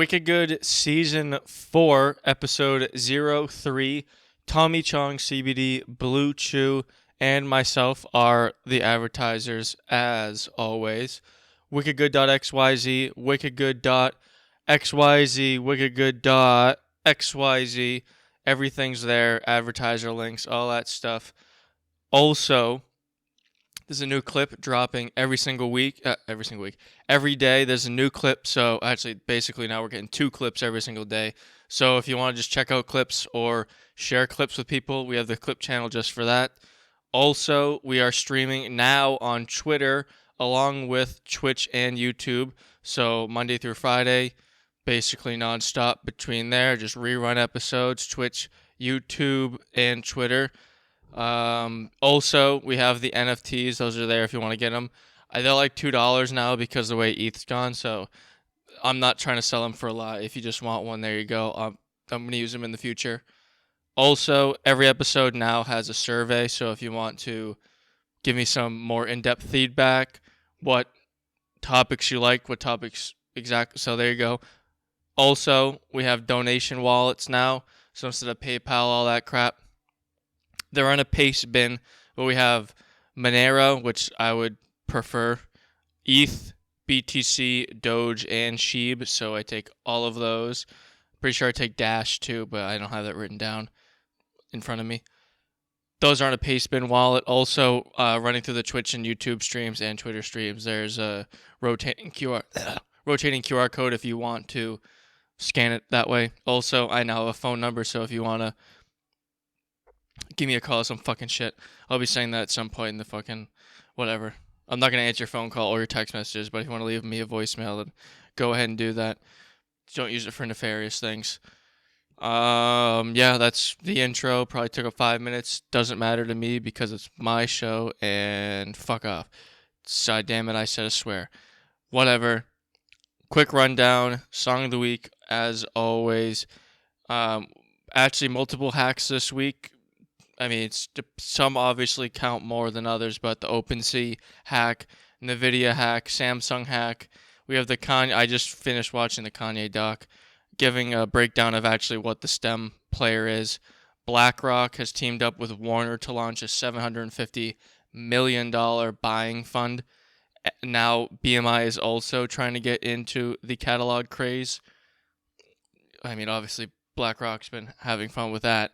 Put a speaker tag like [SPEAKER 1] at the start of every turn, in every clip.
[SPEAKER 1] Wicked Good Season 4, Episode 03. Tommy Chong, CBD, Blue Chew, and myself are the advertisers, as always. wickedgood.xyz, wickedgood.xyz, wickedgood.xyz. Everything's there, advertiser links, all that stuff. Also, there's a new clip dropping every day. There's a new clip. So actually, basically now we're getting 2 clips every single day. So if you want to just check out clips or share clips with people, we have the clip channel just for that. Also, we are streaming now on Twitter along with Twitch and YouTube. So Monday through Friday, basically nonstop between there. Just rerun episodes, Twitch, YouTube, and Twitter. Also, we have the NFTs. Those are there if you want to get them. They're like $2 now because the way ETH's gone. So I'm not trying to sell them for a lot. If you just want one, there you go. I'm going to use them in the future. Also, every episode now has a survey. So if you want to give me some more in-depth feedback, what topics you like, what topics exactly. So there you go. Also, we have donation wallets now. So instead of PayPal, all that crap, they're on a paste bin, but we have Monero, which I would prefer, ETH, BTC, Doge, and Sheeb, so I take all of those. Pretty sure I take Dash too, but I don't have that written down in front of me. Those are on a paste bin wallet. Also, running through the Twitch and YouTube streams and Twitter streams, there's a rotating QR code if you want to scan it that way. Also, I now have a phone number, so if you want to give me a call or some fucking shit, I'll be saying that at some point in the fucking whatever. I'm not going to answer your phone call or your text messages, but if you want to leave me a voicemail, then go ahead and do that. Don't use it for nefarious things. Yeah, that's the intro. Probably took up 5 minutes. Doesn't matter to me because it's my show and fuck off. Side damn it, I said a swear. Whatever. Quick rundown. Song of the week, as always. Actually, multiple hacks this week. I mean, some obviously count more than others, but the OpenSea hack, NVIDIA hack, Samsung hack. We have the Kanye. I just finished watching the Kanye doc, giving a breakdown of actually what the Stem player is. BlackRock has teamed up with Warner to launch a $750 million buying fund. Now BMI is also trying to get into the catalog craze. I mean, obviously BlackRock's been having fun with that.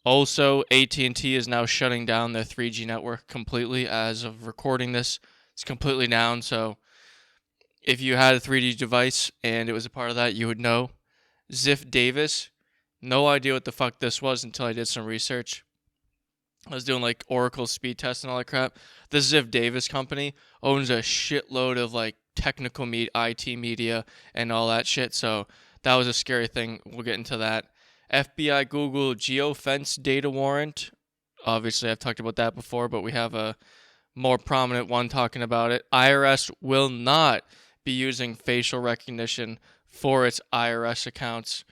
[SPEAKER 1] Also, AT&T is now shutting down their 3G network completely. As of recording this, it's completely down. So if you had a 3G device and it was a part of that, you would know. Ziff Davis, no idea what the fuck this was until I did some research. I was doing like Oracle speed tests and all that crap. The Ziff Davis company owns a shitload of like technical IT media and all that shit. So that was a scary thing. We'll get into that. FBI Google geofence data warrant. Obviously, I've talked about that before, but we have a more prominent one talking about it. IRS will not be using facial recognition for its IRS accounts.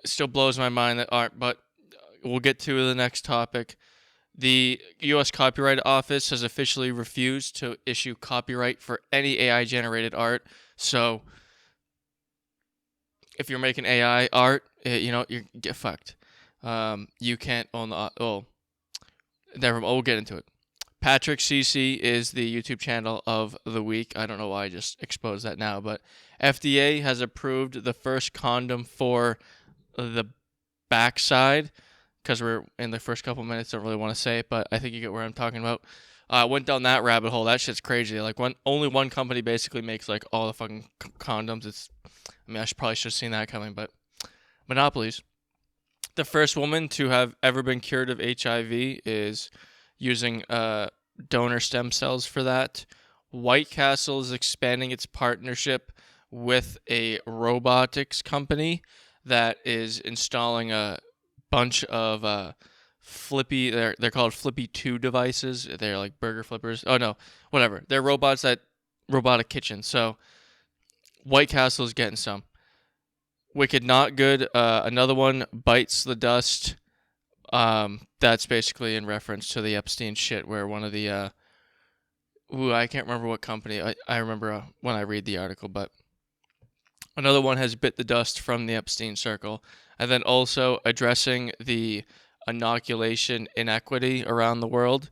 [SPEAKER 1] It still blows my mind that aren't, but we'll get to the next topic. The U.S. Copyright Office has officially refused to issue copyright for any AI-generated art. So if you're making AI art, you get fucked. You can't own the... we'll get into it. Patrick CC is the YouTube channel of the week. I don't know why I just exposed that now, but FDA has approved the first condom for the backside, because we're in the first couple minutes, don't really want to say it, but I think you get where I'm talking about. Went down that rabbit hole. That shit's crazy. Like, only one company basically makes like all the fucking condoms. I probably should have seen that coming, but monopolies. The first woman to have ever been cured of HIV is using donor stem cells for that. White Castle is expanding its partnership with a robotics company that is installing a bunch of Flippy. They're called Flippy 2 devices. They're like burger flippers. Oh no, whatever. They're robots that robotic kitchen. So White Castle is getting some. Wicked Not Good. Another one, Bites the Dust. That's basically in reference to the Epstein shit, where one of the I can't remember what company. I remember when I read the article, but Another one has bit the dust from the Epstein circle. And then also addressing the inoculation inequity around the world.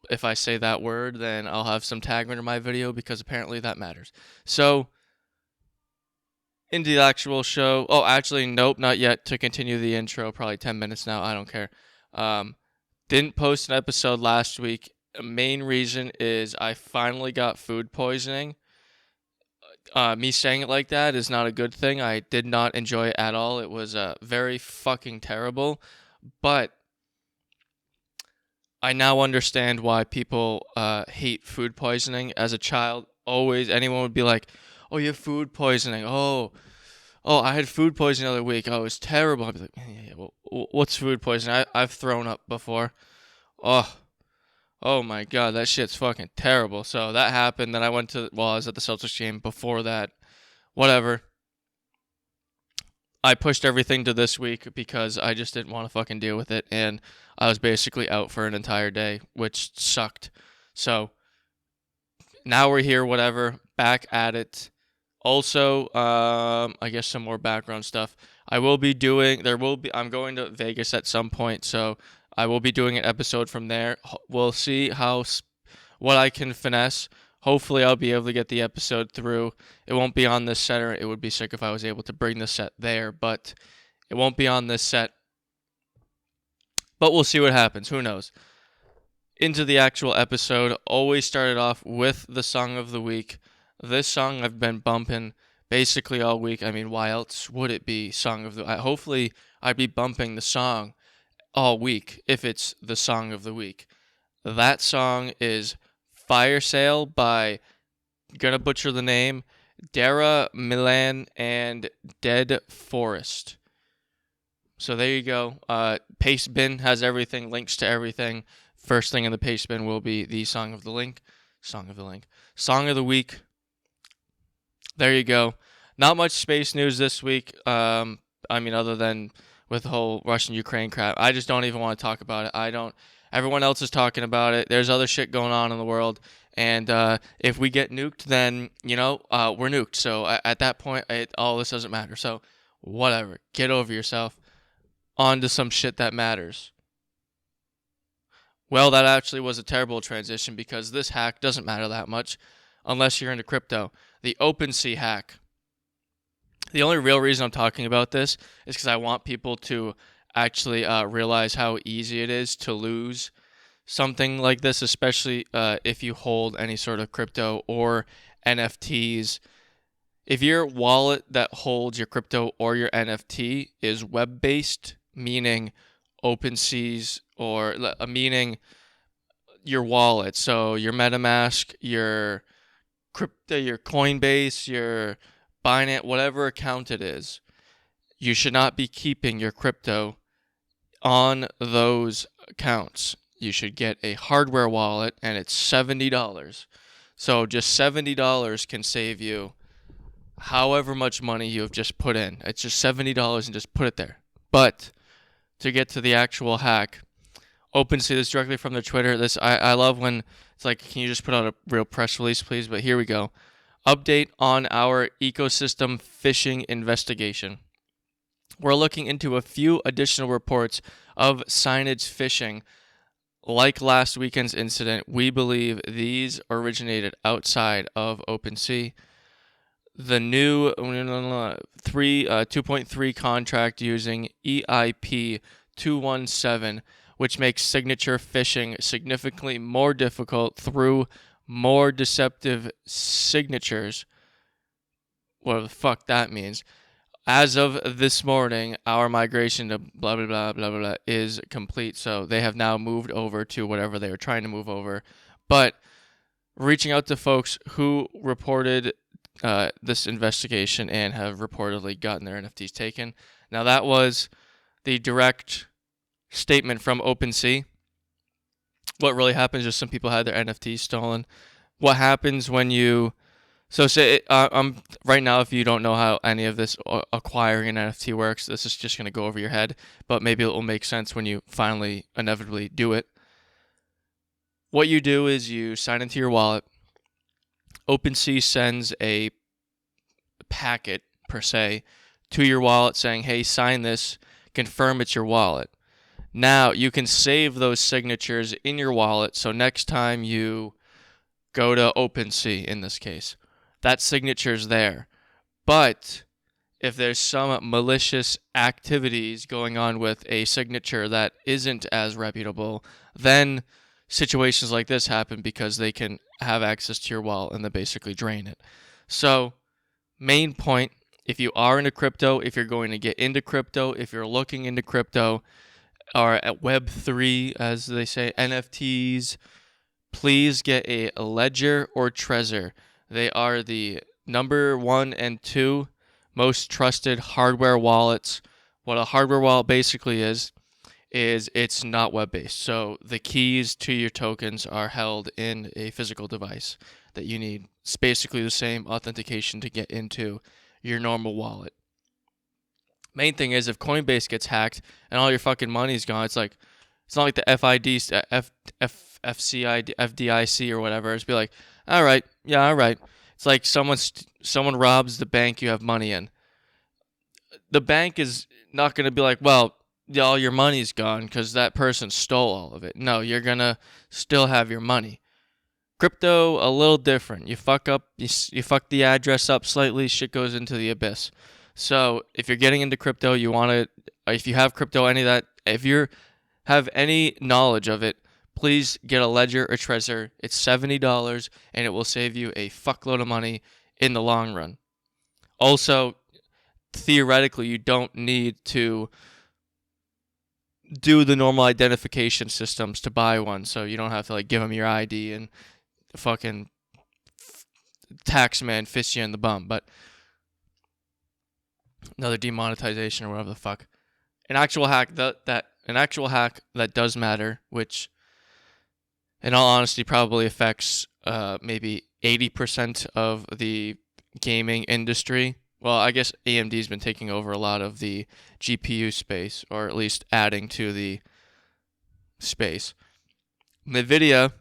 [SPEAKER 1] If I say that word, then I'll have some tag under my video because apparently that matters. So, into the actual show. Oh, actually, nope, not yet. To continue the intro, probably 10 minutes now. I don't care. Didn't post an episode last week. The main reason is I finally got food poisoning. Me saying it like that is not a good thing. I did not enjoy it at all. It was very fucking terrible. But I now understand why people hate food poisoning. As a child, always anyone would be like, "Oh, you have food poisoning. Oh, I had food poisoning the other week. Oh, it was terrible." I'd be like, "Yeah, well, what's food poisoning? I've thrown up before. Oh, oh my god, that shit's fucking terrible." So that happened. Then I was at the Celtics game before that. Whatever. I pushed everything to this week because I just didn't want to fucking deal with it, and I was basically out for an entire day, which sucked. So now we're here, whatever, back at it. Also, I guess some more background stuff. I'm going to Vegas at some point, so I will be doing an episode from there. We'll see what I can finesse. Hopefully, I'll be able to get the episode through. It won't be on this set, or it would be sick if I was able to bring the set there, but it won't be on this set. But we'll see what happens. Who knows? Into the actual episode, always started off with the song of the week. This song I've been bumping basically all week. I mean, why else would it be song of the week? Hopefully, I'd be bumping the song all week if it's the song of the week. That song is Fire Sale by, gonna butcher the name, Dara Milan and Dead Forest. So there you go. Paste bin has everything, links to everything. First thing in the paste bin will be the song of the week. There you go. Not much space news this week. Other than with the whole Russian-Ukraine crap. I just don't even want to talk about it. Everyone else is talking about it. There's other shit going on in the world. And if we get nuked, then, we're nuked. So at that point, all this doesn't matter. So whatever. Get over yourself. On to some shit that matters. Well, that actually was a terrible transition because this hack doesn't matter that much unless you're into crypto. The OpenSea hack. The only real reason I'm talking about this is because I want people to actually realize how easy it is to lose something like this, especially if you hold any sort of crypto or NFTs. If your wallet that holds your crypto or your NFT is web-based, meaning OpenSea's or meaning your wallet, so your MetaMask, your crypto, your Coinbase, your Binance, whatever account it is, you should not be keeping your crypto on those accounts. You should get a hardware wallet, and it's $70. So just $70 can save you however much money you have just put in. It's just $70 and just put it there. But to get to the actual hack, OpenSea, this directly from their Twitter. I love when it's like, can you just put out a real press release, please? But here we go. Update on our ecosystem phishing investigation. We're looking into a few additional reports of signage phishing. Like last weekend's incident, we believe these originated outside of OpenSea. The new 2.3 contract using EIP 217, which makes signature phishing significantly more difficult through more deceptive signatures. Whatever the fuck that means. As of this morning, our migration to blah, blah, blah, blah, blah, blah is complete. So they have now moved over to whatever they were trying to move over. But reaching out to folks who reported this investigation and have reportedly gotten their NFTs taken. Now, that was the direct statement from OpenSea. What really happens is some people had their NFTs stolen. What happens when you... So say, right now, if you don't know how any of this acquiring an NFT works, this is just going to go over your head, but maybe it will make sense when you finally inevitably do it. What you do is you sign into your wallet. OpenSea sends a packet per se, to your wallet saying, hey, sign this, confirm it's your wallet. Now, you can save those signatures in your wallet, so next time you go to OpenSea, in this case, that signature's there. But if there's some malicious activities going on with a signature that isn't as reputable, then situations like this happen because they can have access to your wallet and they basically drain it. So, main point, if you are into crypto, if you're going to get into crypto, if you're looking into crypto, or at Web3, as they say, NFTs, please get a Ledger or Trezor. They are the number 1 and 2 most trusted hardware wallets. What a hardware wallet basically is it's not web-based. So the keys to your tokens are held in a physical device that you need. It's basically the same authentication to get into your normal wallet. Main thing is, if Coinbase gets hacked and all your fucking money's gone, it's not like the FDIC or whatever. It's be like, all right. It's like someone robs the bank you have money in. The bank is not going to be like, well, all your money's gone because that person stole all of it. No, you're going to still have your money. Crypto, a little different. You fuck up, you fuck the address up slightly, shit goes into the abyss. So if you're getting into crypto, if you have crypto, any of that, if you have any knowledge of it, please get a Ledger or Trezor. It's $70 and it will save you a fuckload of money in the long run. Also, theoretically, you don't need to do the normal identification systems to buy one, so you don't have to give them your ID and the fucking taxman fist you in the bum. But another demonetization or whatever the fuck. An actual hack that does matter, which in all honesty probably affects maybe 80% of the gaming industry. Well, I guess AMD's been taking over a lot of the GPU space, or at least adding to the space. NVIDIA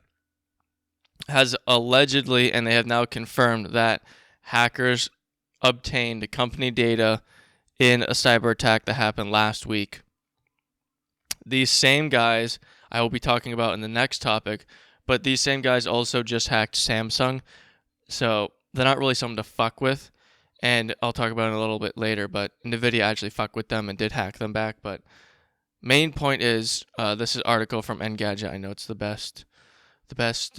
[SPEAKER 1] has allegedly, and they have now confirmed, that hackers obtained company data in a cyber attack that happened last week. These same guys I will be talking about in the next topic, but these same guys also just hacked Samsung, so they're not really something to fuck with. And I'll talk about it a little bit later, but NVIDIA actually fucked with them and did hack them back. But main point is, this is an article from Engadget. I know it's the best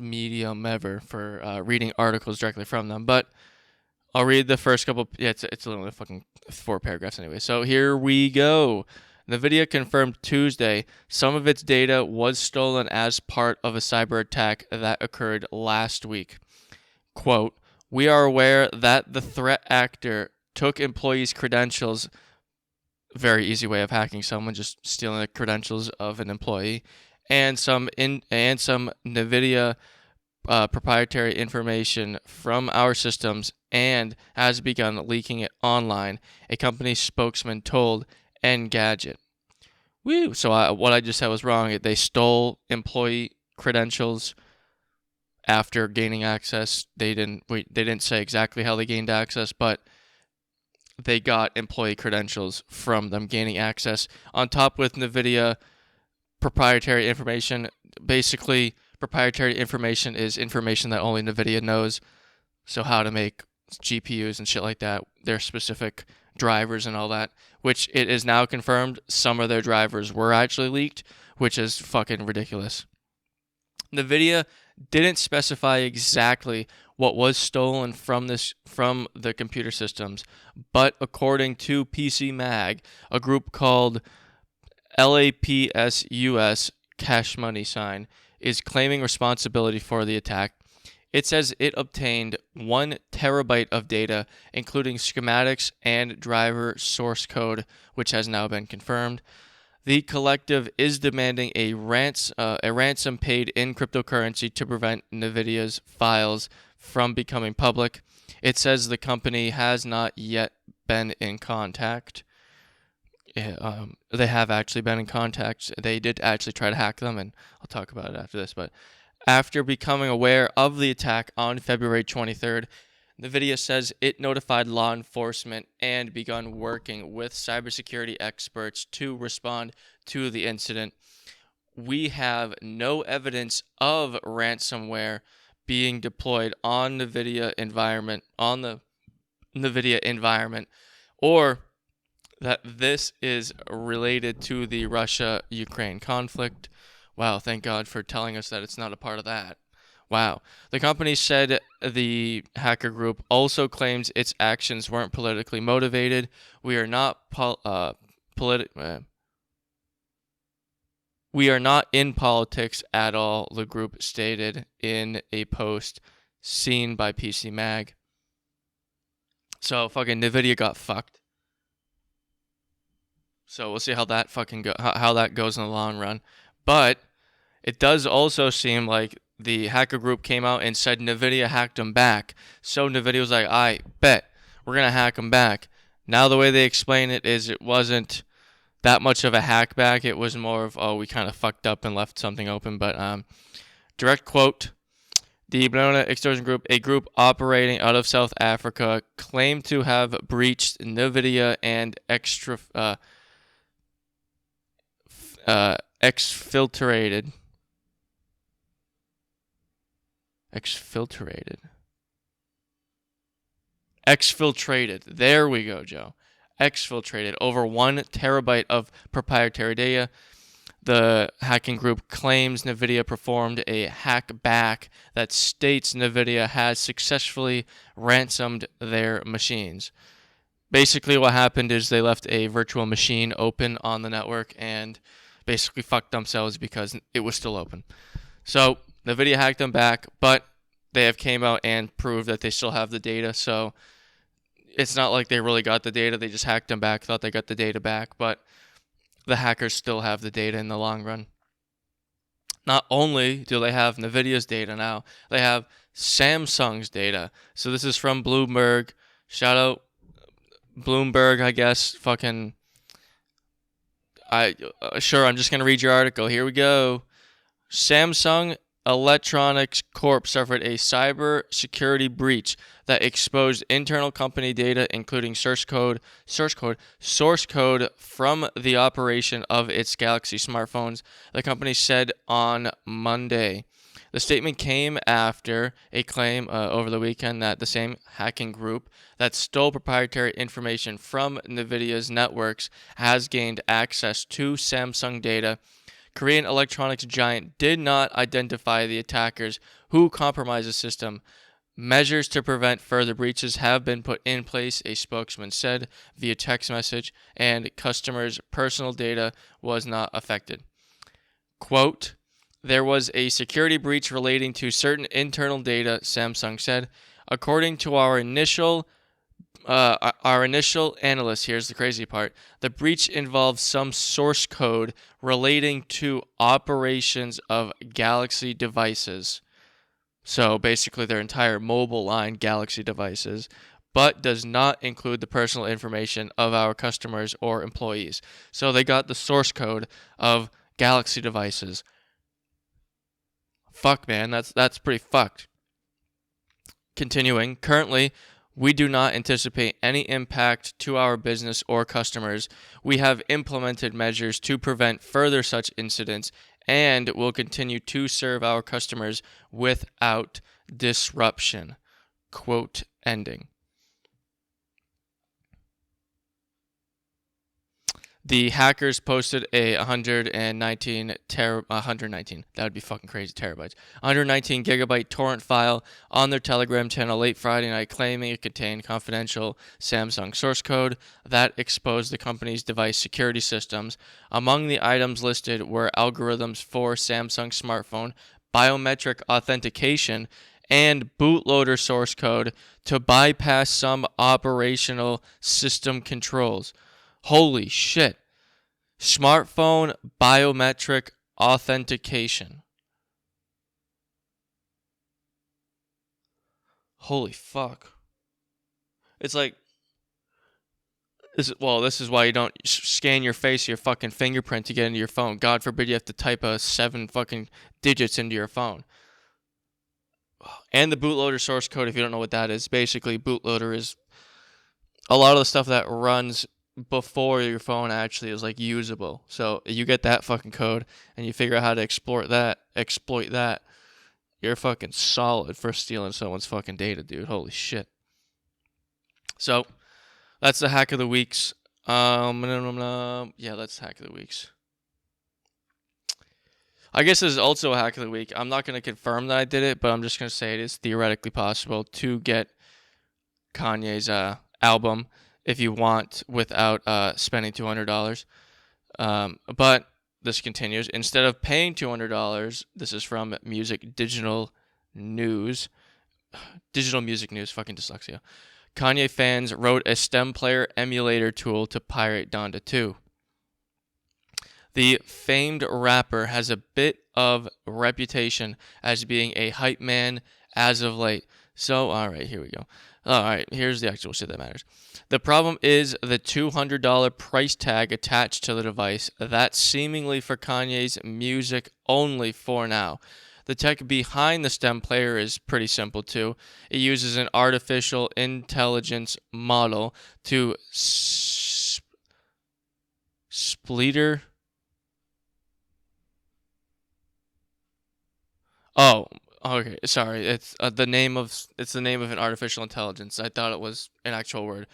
[SPEAKER 1] medium ever for reading articles directly from them. But I'll read the first couple. Yeah, it's literally fucking 4 paragraphs anyway. So here we go. NVIDIA confirmed Tuesday some of its data was stolen as part of a cyber attack that occurred last week. Quote, "We are aware that the threat actor took employees' credentials," very easy way of hacking someone, just stealing the credentials of an employee, and some NVIDIA proprietary information from our systems and has begun leaking it online, a company spokesman told Engadget. Woo! So what I just said was wrong. They stole employee credentials after gaining access. They didn't say exactly how they gained access, but they got employee credentials from them gaining access on top with NVIDIA proprietary information. Basically, proprietary information is information that only NVIDIA knows. So how to make GPUs and shit like that, their specific drivers and all that, which it is now confirmed some of their drivers were actually leaked, which is fucking ridiculous. NVIDIA didn't specify exactly what was stolen from the computer systems, but according to PC Mag, a group called LAPSUS Cash Money Sign is claiming responsibility for the attack. It says it obtained 1 terabyte of data, including schematics and driver source code, which has now been confirmed. The collective is demanding a ransom paid in cryptocurrency to prevent NVIDIA's files from becoming public. It says the company has not yet been in contact. They have actually been in contact. They did actually try to hack them, and I'll talk about it after this. But after becoming aware of the attack on February 23rd, NVIDIA says it notified law enforcement and begun working with cybersecurity experts to respond to the incident. We have no evidence of ransomware being deployed on NVIDIA environment, or that this is related to the Russia-Ukraine conflict. Wow, thank God for telling us that it's not a part of that. Wow. The company said the hacker group also claims its actions weren't politically motivated. We are not We are not in politics at all, the group stated in a post seen by PC Mag. So fucking NVIDIA got fucked. So we'll see how that how that goes in the long run. But it does also seem like the hacker group came out and said NVIDIA hacked them back. So NVIDIA was like, I bet we're going to hack them back. Now the way they explain it is it wasn't that much of a hack back. It was more of, oh, we kind of fucked up and left something open. But direct quote, the Banana Extortion Group, a group operating out of South Africa, claimed to have breached NVIDIA and exfiltrated. There we go, Joe. Exfiltrated over 1 terabyte of proprietary data. The hacking group claims NVIDIA performed a hack back that states NVIDIA has successfully ransomed their machines. Basically, what happened is they left a virtual machine open on the network and basically fucked themselves because it was still open. So NVIDIA hacked them back, but they have came out and proved that they still have the data. So it's not like they really got the data. They just hacked them back, thought they got the data back, but the hackers still have the data in the long run. Not only do they have NVIDIA's data now, they have Samsung's data. So this is from Bloomberg. Shout out Bloomberg, I guess. I'm just going to read your article. Here we go. Samsung Electronics Corp suffered a cyber security breach that exposed internal company data, including source code from the operation of its Galaxy smartphones, the company said on Monday. The statement came after a claim over the weekend that the same hacking group that stole proprietary information from NVIDIA's networks has gained access to Samsung data. Korean electronics giant did not identify the attackers who compromised the system. Measures to prevent further breaches have been put in place, a spokesman said via text message, and customers' personal data was not affected. Quote, there was a security breach relating to certain internal data, Samsung said. According to our initial analyst, here's the crazy part, the breach involves some source code relating to operations of Galaxy devices. So basically their entire mobile line Galaxy devices, but does not include the personal information of our customers or employees. So they got the source code of Galaxy devices. Fuck, man, that's pretty fucked. Continuing, currently, we do not anticipate any impact to our business or customers. We have implemented measures to prevent further such incidents and will continue to serve our customers without disruption. Quote ending. The hackers posted a 119, that would be fucking crazy, terabytes, 119 gigabyte torrent file on their Telegram channel late Friday night, claiming it contained confidential Samsung source code that exposed the company's device security systems. Among the items listed were algorithms for Samsung smartphone, biometric authentication, and bootloader source code to bypass some operational system controls. Holy shit. Smartphone biometric authentication. Holy fuck. It's like, this is why you don't scan your face or your fucking fingerprint to get into your phone. God forbid you have to type 7 fucking digits into your phone. And the bootloader source code, if you don't know what that is, basically bootloader is a lot of the stuff that runs before your phone actually is like usable. So you get that fucking code and you figure out how to exploit that, you're fucking solid for stealing someone's fucking data, dude. Holy shit. So that's the hack of the weeks. Yeah, that's hack of the weeks. I guess this is also a hack of the week. I'm not going to confirm that I did it, but I'm just going to say it is theoretically possible to get Kanye's album if you want without spending $200. But this continues. Instead of paying $200, this is from Digital Music News, fucking dyslexia. Kanye fans wrote a stem player emulator tool to pirate Donda 2. The famed rapper has a bit of reputation as being a hype man as of late. So, alright, here we go. Alright, here's the actual shit that matters. The problem is the $200 price tag attached to the device. That's seemingly for Kanye's music only for now. The tech behind the stem player is pretty simple too. It uses an artificial intelligence model to splitter. Oh, okay. Sorry. It's the name of an artificial intelligence. I thought it was an actual word.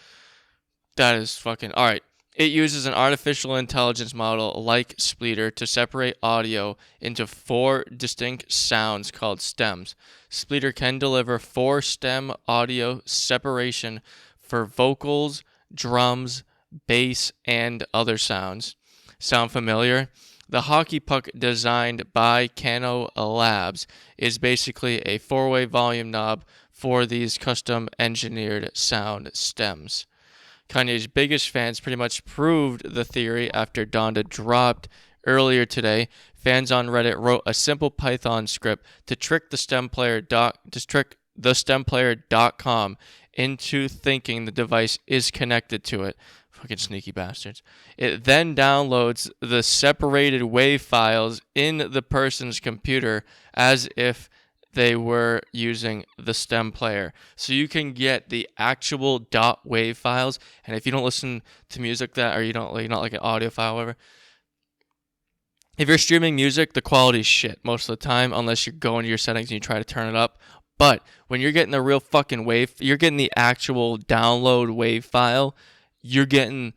[SPEAKER 1] That is fucking all right. It uses an artificial intelligence model like Splitter to separate audio into 4 distinct sounds called stems. Splitter can deliver 4 stem audio separation for vocals, drums, bass, and other sounds. Sound familiar? The hockey puck designed by Cano Labs is basically a 4-way volume knob for these custom engineered sound stems. Kanye's biggest fans pretty much proved the theory after Donda dropped earlier today. Fans on Reddit wrote a simple Python script to trick the stemplayer.com into thinking the device is connected to it. Fucking sneaky bastards. It then downloads the separated WAV files in the person's computer as if they were using the stem player. So you can get the actual .wav files, and if you don't listen to music that, or you're not like an audio file, whatever, if you're streaming music, the quality is shit most of the time, unless you go into your settings and you try to turn it up. But when you're getting the real fucking wave, you're getting the actual download WAV file, you're getting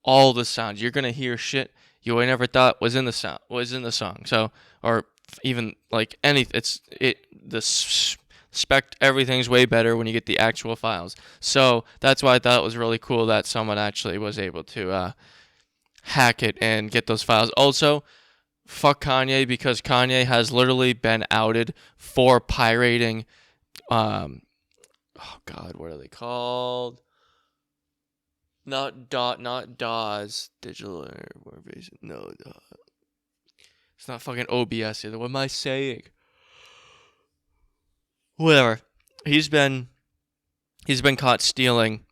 [SPEAKER 1] all the sounds. You're gonna hear shit you never thought was in the song. So, or even like the spec, everything's way better when you get the actual files. So that's why I thought it was really cool that someone actually was able to hack it and get those files. Also, fuck Kanye, because Kanye has literally been outed for pirating. Oh God, what are they called? Not DAWs, digital airport. No, it's not fucking OBS either. What am I saying? Whatever. He's been caught stealing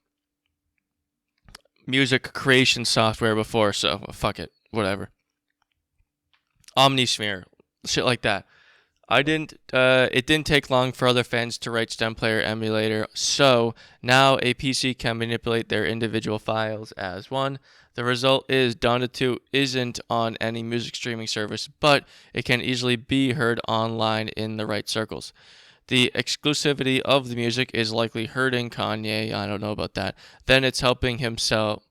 [SPEAKER 1] music creation software before, so fuck it. Whatever. Omnisphere, shit like that. It didn't take long for other fans to write stem player emulator, so now a PC can manipulate their individual files as one. The result is Donda 2 isn't on any music streaming service, but it can easily be heard online in the right circles. The exclusivity of the music is likely hurting Kanye. I don't know about that. Then it's helping him sell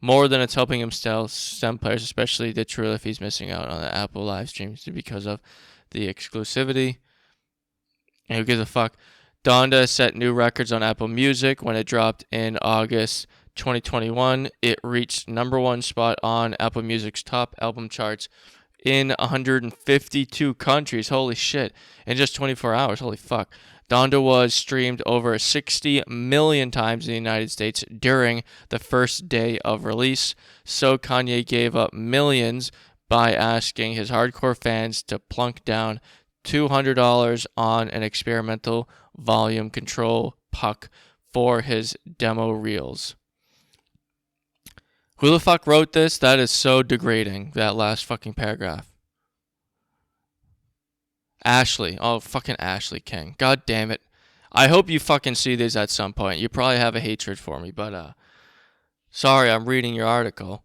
[SPEAKER 1] more than it's helping him sell stem players, especially the Trill if he's missing out on the Apple live streams because of the exclusivity. And who gives a fuck? Donda set new records on Apple Music when it dropped in August 2021. It reached number 1 spot on Apple Music's top album charts in 152 countries. Holy shit. In just 24 hours. Holy fuck. Donda was streamed over 60 million times in the United States during the first day of release. So Kanye gave up millions by asking his hardcore fans to plunk down $200 on an experimental volume control puck for his demo reels. Who the fuck wrote this? That is so degrading, that last fucking paragraph. Ashley. Oh, fucking Ashley King. God damn it. I hope you fucking see these at some point. You probably have a hatred for me, but sorry, I'm reading your article.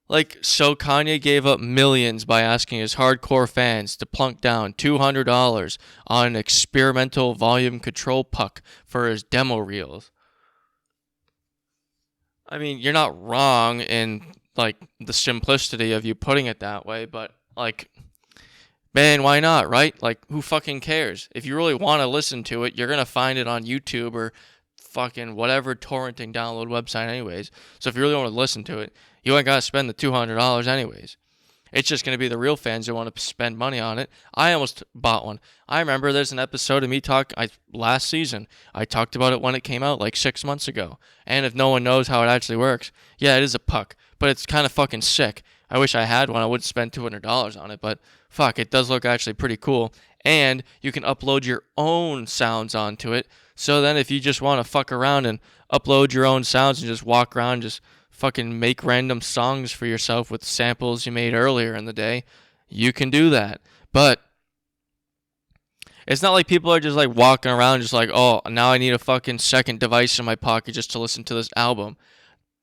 [SPEAKER 1] Like, so Kanye gave up millions by asking his hardcore fans to plunk down $200 on an experimental volume control puck for his demo reels. I mean, you're not wrong in, like, the simplicity of you putting it that way, but, like, man, why not, right? Like, who fucking cares? If you really want to listen to it, you're going to find it on YouTube or fucking whatever torrenting download website anyways. So if you really want to listen to it, you ain't got to spend the $200 anyways. It's just going to be the real fans who want to spend money on it. I almost bought one. I remember there's an episode of me last season. I talked about it when it came out like 6 months ago. And if no one knows how it actually works, yeah, it is a puck, but it's kind of fucking sick. I wish I had one. I would spend $200 on it, but fuck, it does look actually pretty cool. And you can upload your own sounds onto it. So then if you just want to fuck around and upload your own sounds and just walk around, just fucking make random songs for yourself with samples you made earlier in the day, you can do that. But it's not like people are just like walking around just like, oh, now I need a fucking second device in my pocket just to listen to this album.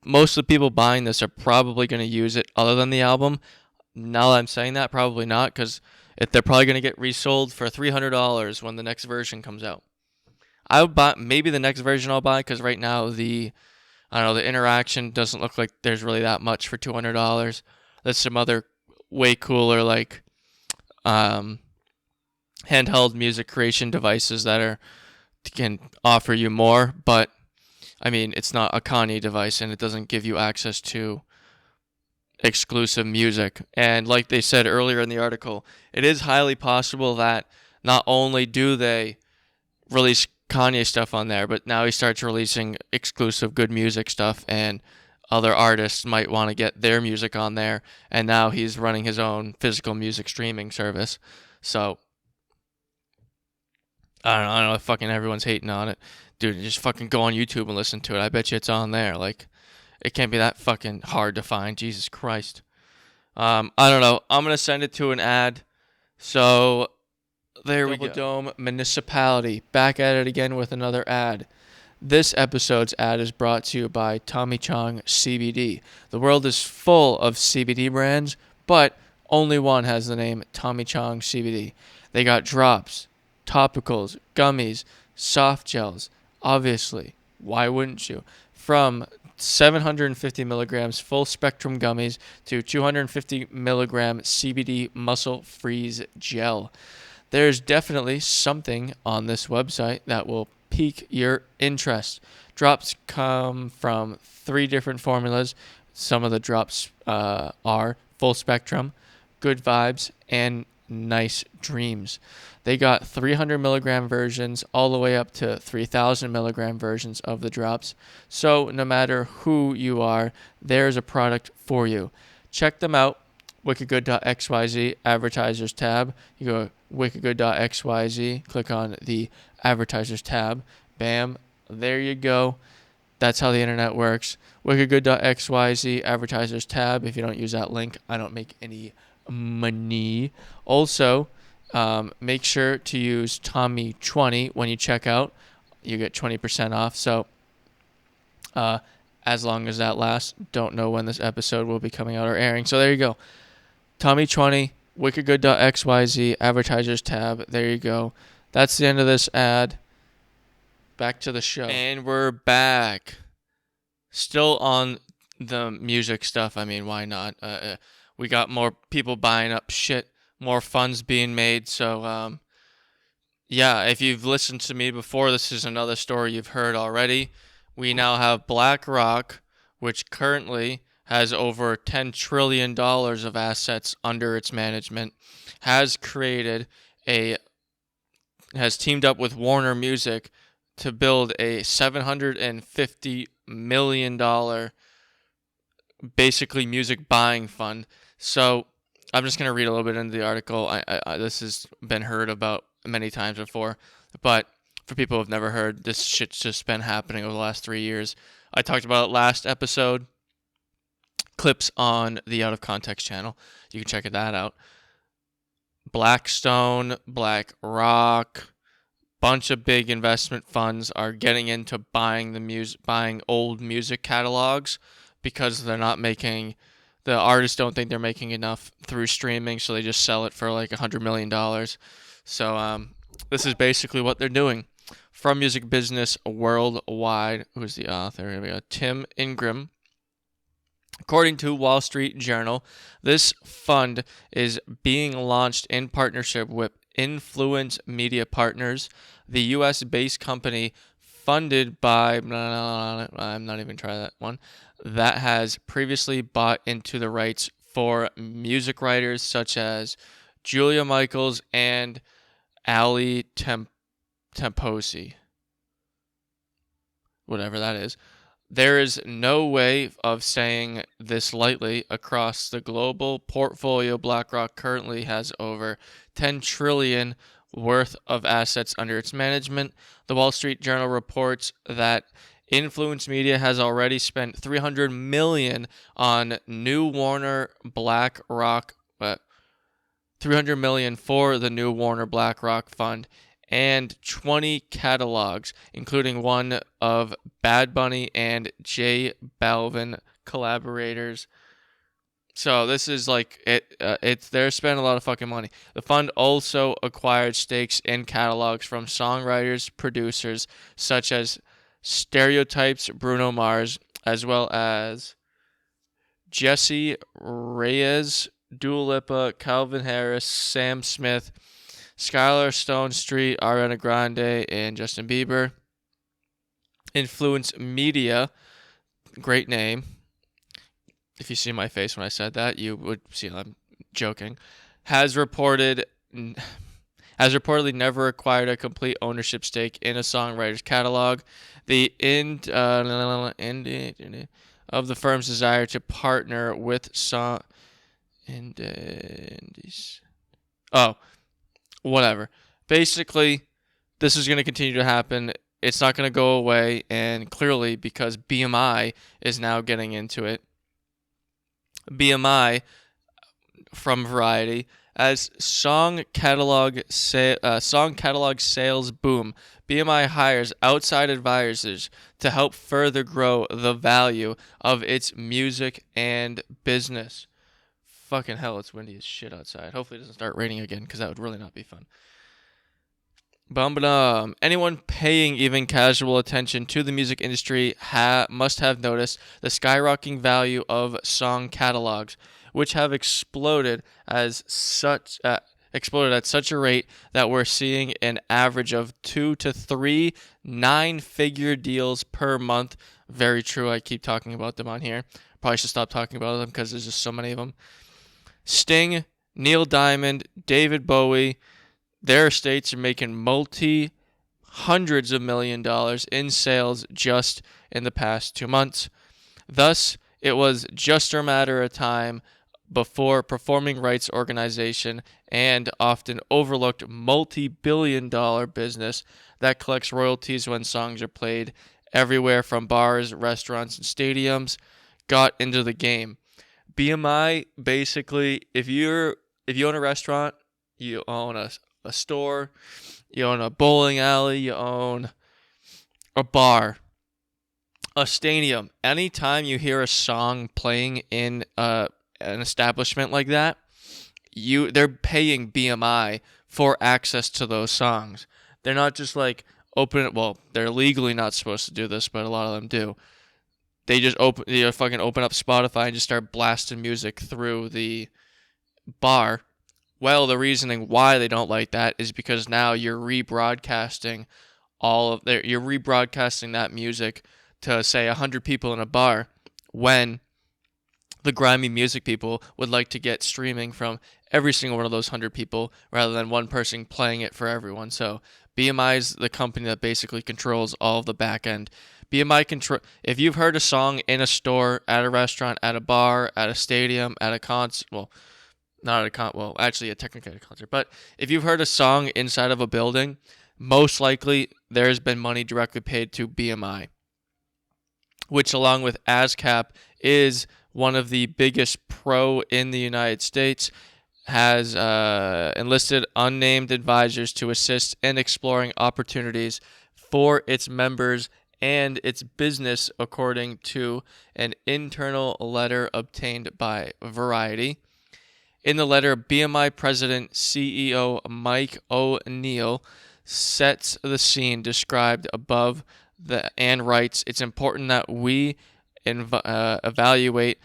[SPEAKER 1] Most of the people buying this are probably going to use it other than the album. Now that I'm saying that, probably not, because they're probably going to get resold for $300 when the next version comes out. I would buy maybe the next version I'll buy, because right now the interaction doesn't look like there's really that much for $200. There's some other way cooler like handheld music creation devices that can offer you more, but I mean, it's not a Kanye device and it doesn't give you access to exclusive music. And like they said earlier in the article, it is highly possible that not only do they release Kanye stuff on there, but now he starts releasing exclusive good music stuff, and other artists might want to get their music on there, and now he's running his own physical music streaming service. So I don't know if fucking everyone's hating on it. Dude, just fucking go on YouTube and listen to it. I bet you it's on there. Like, it can't be that fucking hard to find. Jesus Christ. I don't know. I'm going to send it to an ad. So there we go. Dome Municipality. Back at it again with another ad. This episode's ad is brought to you by Tommy Chong CBD. The world is full of CBD brands, but only one has the name Tommy Chong CBD. They got drops, topicals, gummies, soft gels. Obviously, why wouldn't you? From 750 milligrams full spectrum gummies to 250 milligram CBD muscle freeze gel. There's definitely something on this website that will pique your interest. Drops come from 3 different formulas. Some of the drops are full spectrum, good vibes, and nice dreams. They got 300 milligram versions all the way up to 3,000 milligram versions of the drops. So no matter who you are, there's a product for you. Check them out. wickedgood.xyz advertisers tab. You go wickedgood.xyz, click on the advertisers tab. Bam, there you go. That's how the internet works. wickedgood.xyz advertisers tab. If you don't use that link, I don't make any money. Also, make sure to use Tommy20 when you check out. You get 20% off. So as long as that lasts, don't know when this episode will be coming out or airing. So there you go. Tommy20, wickedgood.xyz, advertisers tab. There you go. That's the end of this ad. Back to the show. And we're back. Still on the music stuff. I mean, why not? We got more people buying up shit, more funds being made. So, yeah, if you've listened to me before, this is another story you've heard already. We now have BlackRock, which currently has over $10 trillion of assets under its management, has teamed up with Warner Music to build a $750 million basically music buying fund. So I'm just going to read a little bit into the article. This has been heard about many times before, but for people who have never heard, this shit's just been happening over the last 3 years. I talked about it last episode. Clips on the Out of Context channel. You can check that out. Blackstone, BlackRock, bunch of big investment funds are getting into buying old music catalogs because they're not making the artists don't think they're making enough through streaming, so they just sell it for like $100 million. So this is basically what they're doing. From Music Business Worldwide, who's the author? Here we go. Tim Ingram. According to Wall Street Journal, this fund is being launched in partnership with Influence Media Partners, the U.S.-based company funded by, I'm not even trying that one, that has previously bought into the rights for music writers such as Julia Michaels and Ali Temposi, whatever that is. There is no way of saying this lightly. Across the global portfolio, BlackRock currently has over $10 trillion worth of assets under its management. The Wall Street Journal reports that Influence Media has already spent $300 million on new Warner BlackRock, $300 million for the new Warner BlackRock fund, and 20 catalogs, including one of Bad Bunny and J Balvin collaborators. So this is like they're spending a lot of fucking money. The fund also acquired stakes in catalogs from songwriters, producers such as Stereotypes, Bruno Mars, as well as Jesse Reyes, Dua Lipa, Calvin Harris, Sam Smith, Skylar Stone Street, Ariana Grande, and Justin Bieber. Influence Media, great name. If you see my face when I said that, you would see I'm joking. Has reportedly never acquired a complete ownership stake in a songwriter's catalog. The end of the firm's desire to partner with whatever. Basically, this is going to continue to happen. It's not going to go away, and clearly because BMI is now getting into it. BMI from Variety, as song catalog sales boom, BMI hires outside advisors to help further grow the value of its music and business. Fucking hell, it's windy as shit outside. Hopefully it doesn't start raining again, because that would really not be fun. Anyone paying even casual attention to the music industry must have noticed the skyrocketing value of song catalogs, which have exploded at such a rate that we're seeing an average of 2 to 3 9-figure deals per month. Very true. I keep talking about them on here. Probably should stop talking about them because there's just so many of them. Sting, Neil Diamond, David Bowie, their estates are making hundreds of million dollars in sales just in the past 2 months. Thus, it was just a matter of time before performing rights organization and often overlooked multi-billion-dollar business that collects royalties when songs are played everywhere from bars, restaurants, and stadiums got into the game. BMI, basically, if you own a restaurant, you own a store, you own a bowling alley, you own a bar, a stadium. Anytime you hear a song playing in an establishment like that, they're paying BMI for access to those songs. They're not just like they're legally not supposed to do this, but a lot of them do. They just open up Spotify and just start blasting music through the bar. Well, the reasoning why they don't like that is because now you're rebroadcasting that music to, say, 100 people in a bar, when the grimy music people would like to get streaming from every single one of those 100 people rather than one person playing it for everyone. So BMI is the company that basically controls all of the back end. If you've heard a song in a store, at a restaurant, at a bar, at a stadium, at a concert, technically at a concert, but if you've heard a song inside of a building, most likely there's been money directly paid to BMI, which along with ASCAP is one of the biggest pro in the United States. has enlisted unnamed advisors to assist in exploring opportunities for its members and its business, according to an internal letter obtained by Variety. In the letter, BMI President CEO Mike O'Neill sets the scene described above and writes, "It's important that we evaluate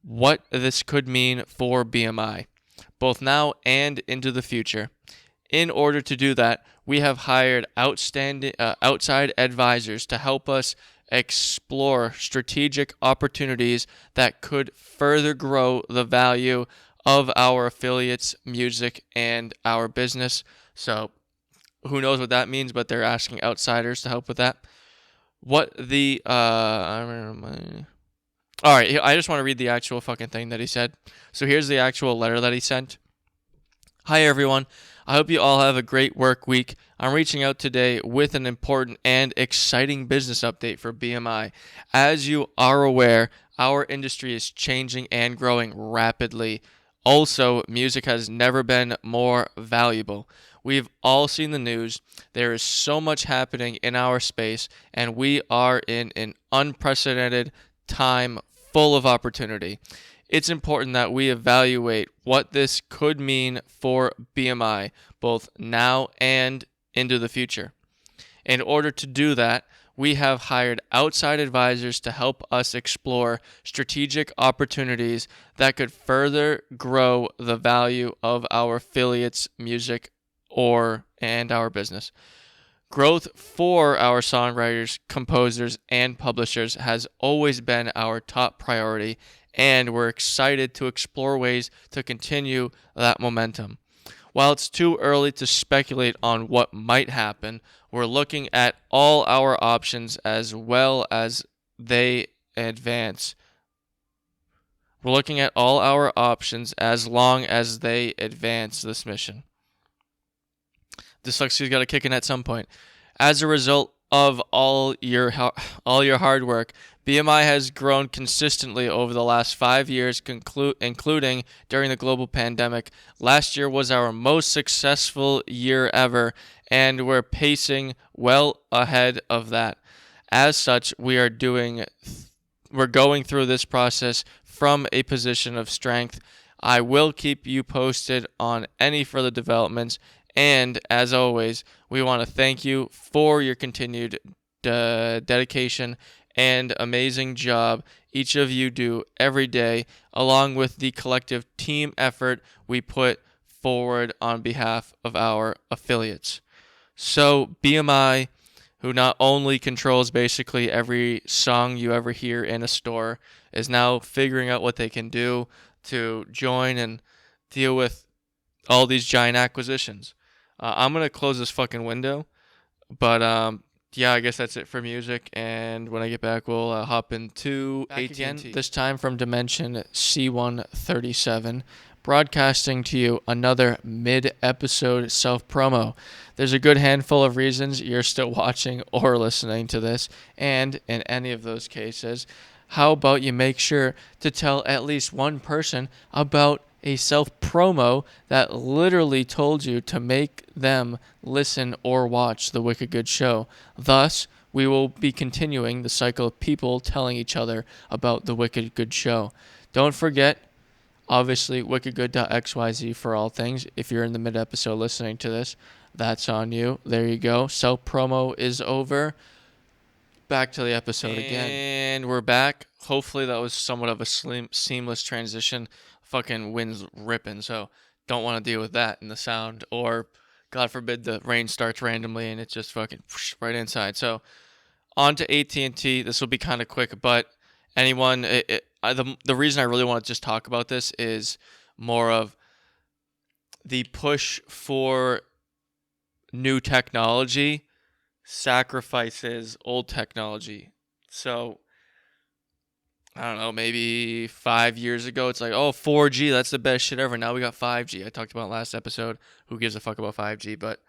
[SPEAKER 1] what this could mean for BMI, both now and into the future. In order to do that, we have hired outside advisors to help us explore strategic opportunities that could further grow the value of our affiliates, music, and our business." So who knows what that means, but they're asking outsiders to help with that. All right, I just want to read the actual fucking thing that he said. So here's the actual letter that he sent. "Hi everyone, I hope you all have a great work week. I'm reaching out today with an important and exciting business update for BMI. As you are aware, our industry is changing and growing rapidly. Also, music has never been more valuable. We've all seen the news. There is so much happening in our space, and we are in an unprecedented time full of opportunity. It's important that we evaluate what this could mean for BMI, both now and into the future. In order to do that, we have hired outside advisors to help us explore strategic opportunities that could further grow the value of our affiliates, music, and our business. Growth for our songwriters, composers, and publishers has always been our top priority, and we're excited to explore ways to continue that momentum. While it's too early to speculate on what might happen, we're looking at all our options as well as they advance. We're looking at all our options as long as they advance this mission." Dyslexia's got to kick in at some point. "As a result of all your hard work, BMI has grown consistently over the last 5 years, including during the global pandemic. Last year was our most successful year ever, and we're pacing well ahead of that. As such, we're going through this process from a position of strength. I will keep you posted on any further developments. And as always, we want to thank you for your continued dedication and amazing job each of you do every day, along with the collective team effort we put forward on behalf of our affiliates." So BMI, who not only controls basically every song you ever hear in a store, is now figuring out what they can do to join and deal with all these giant acquisitions. I'm going to close this fucking window, but yeah, I guess that's it for music, and when I get back, we'll hop into AT&T. This time from Dimension C137, broadcasting to you another mid-episode self-promo. There's a good handful of reasons you're still watching or listening to this, and in any of those cases, how about you make sure to tell at least one person about a self-promo that literally told you to make them listen or watch The Wicked Good Show. Thus, we will be continuing the cycle of people telling each other about The Wicked Good Show. Don't forget, obviously, wickedgood.xyz for all things. If you're in the mid-episode listening to this, that's on you. There you go. Self-promo is over. Back to the episode again. And we're back. Hopefully that was somewhat of a seamless transition. Fucking wind's ripping, so don't want to deal with that in the sound, or God forbid the rain starts randomly and it's just fucking right inside. So on to AT&T. This will be kind of quick, but anyone, the reason I really want to just talk about this is more of the push for new technology sacrifices old technology. So I don't know, maybe 5 years ago, it's like, oh, 4G, that's the best shit ever. Now we got 5G. I talked about it last episode. Who gives a fuck about 5G? But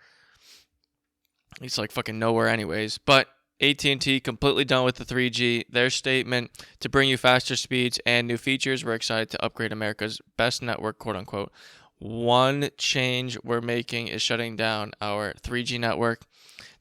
[SPEAKER 1] it's like fucking nowhere anyways. But AT&T completely done with the 3G. Their statement, to bring you faster speeds and new features, we're excited to upgrade America's best network, quote unquote. One change we're making is shutting down our 3G network.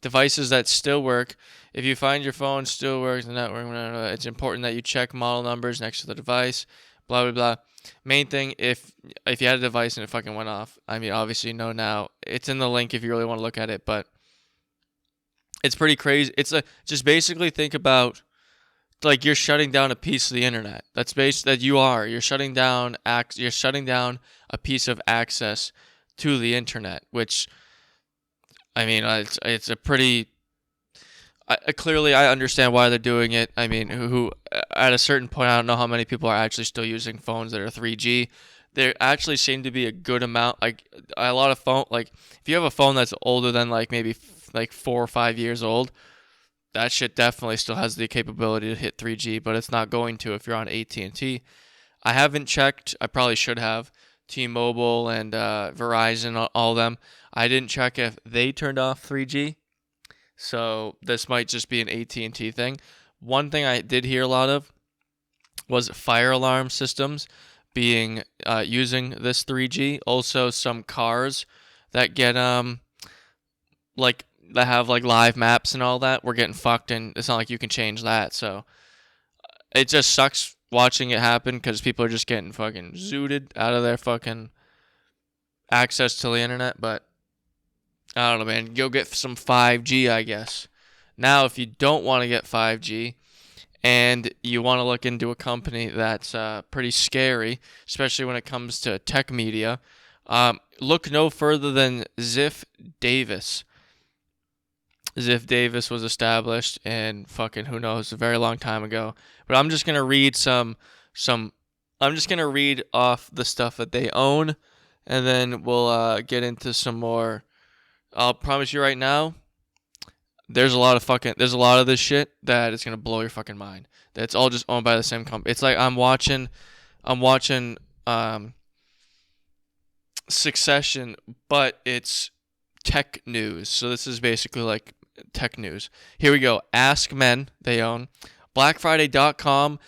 [SPEAKER 1] Devices that still work. If you find your phone still works, the network, it's important that you check model numbers next to the device. Blah blah blah. Main thing, if you had a device and it fucking went off, I mean, obviously you know now. It's in the link if you really want to look at it, but it's pretty crazy. Just basically think about like you're shutting down a piece of the internet. That's that you are. You're shutting down a piece of access to the internet, which I mean, it's a pretty clearly I understand why they're doing it. I mean, who at a certain point, I don't know how many people are actually still using phones that are 3G. There actually seem to be a good amount, like a lot of phone. Like if you have a phone that's older than like maybe like 4 or 5 years old, that shit definitely still has the capability to hit 3G, but it's not going to if you're on AT&T. I haven't checked. I probably should have. T-Mobile and Verizon, all of them. I didn't check if they turned off 3G. So this might just be an AT&T thing. One thing I did hear a lot of was fire alarm systems being using this 3G. Also, some cars that get like that have like live maps and all that, we're getting fucked, and it's not like you can change that. So it just sucks watching it happen because people are just getting fucking zooted out of their fucking access to the internet. But I don't know, man. Go get some 5G, I guess. Now, if you don't want to get 5G and you want to look into a company that's pretty scary, especially when it comes to tech media, look no further than Ziff Davis. Ziff Davis was established in fucking who knows a very long time ago. But I'm just gonna read I'm just gonna read off the stuff that they own, and then we'll get into some more. I'll promise you right now, there's a lot of this shit that is gonna blow your fucking mind. That's all just owned by the same company. It's like I'm watching Succession, but it's tech news. So this is basically like tech news. Here we go. Ask Men, they own. BlackFriday.com,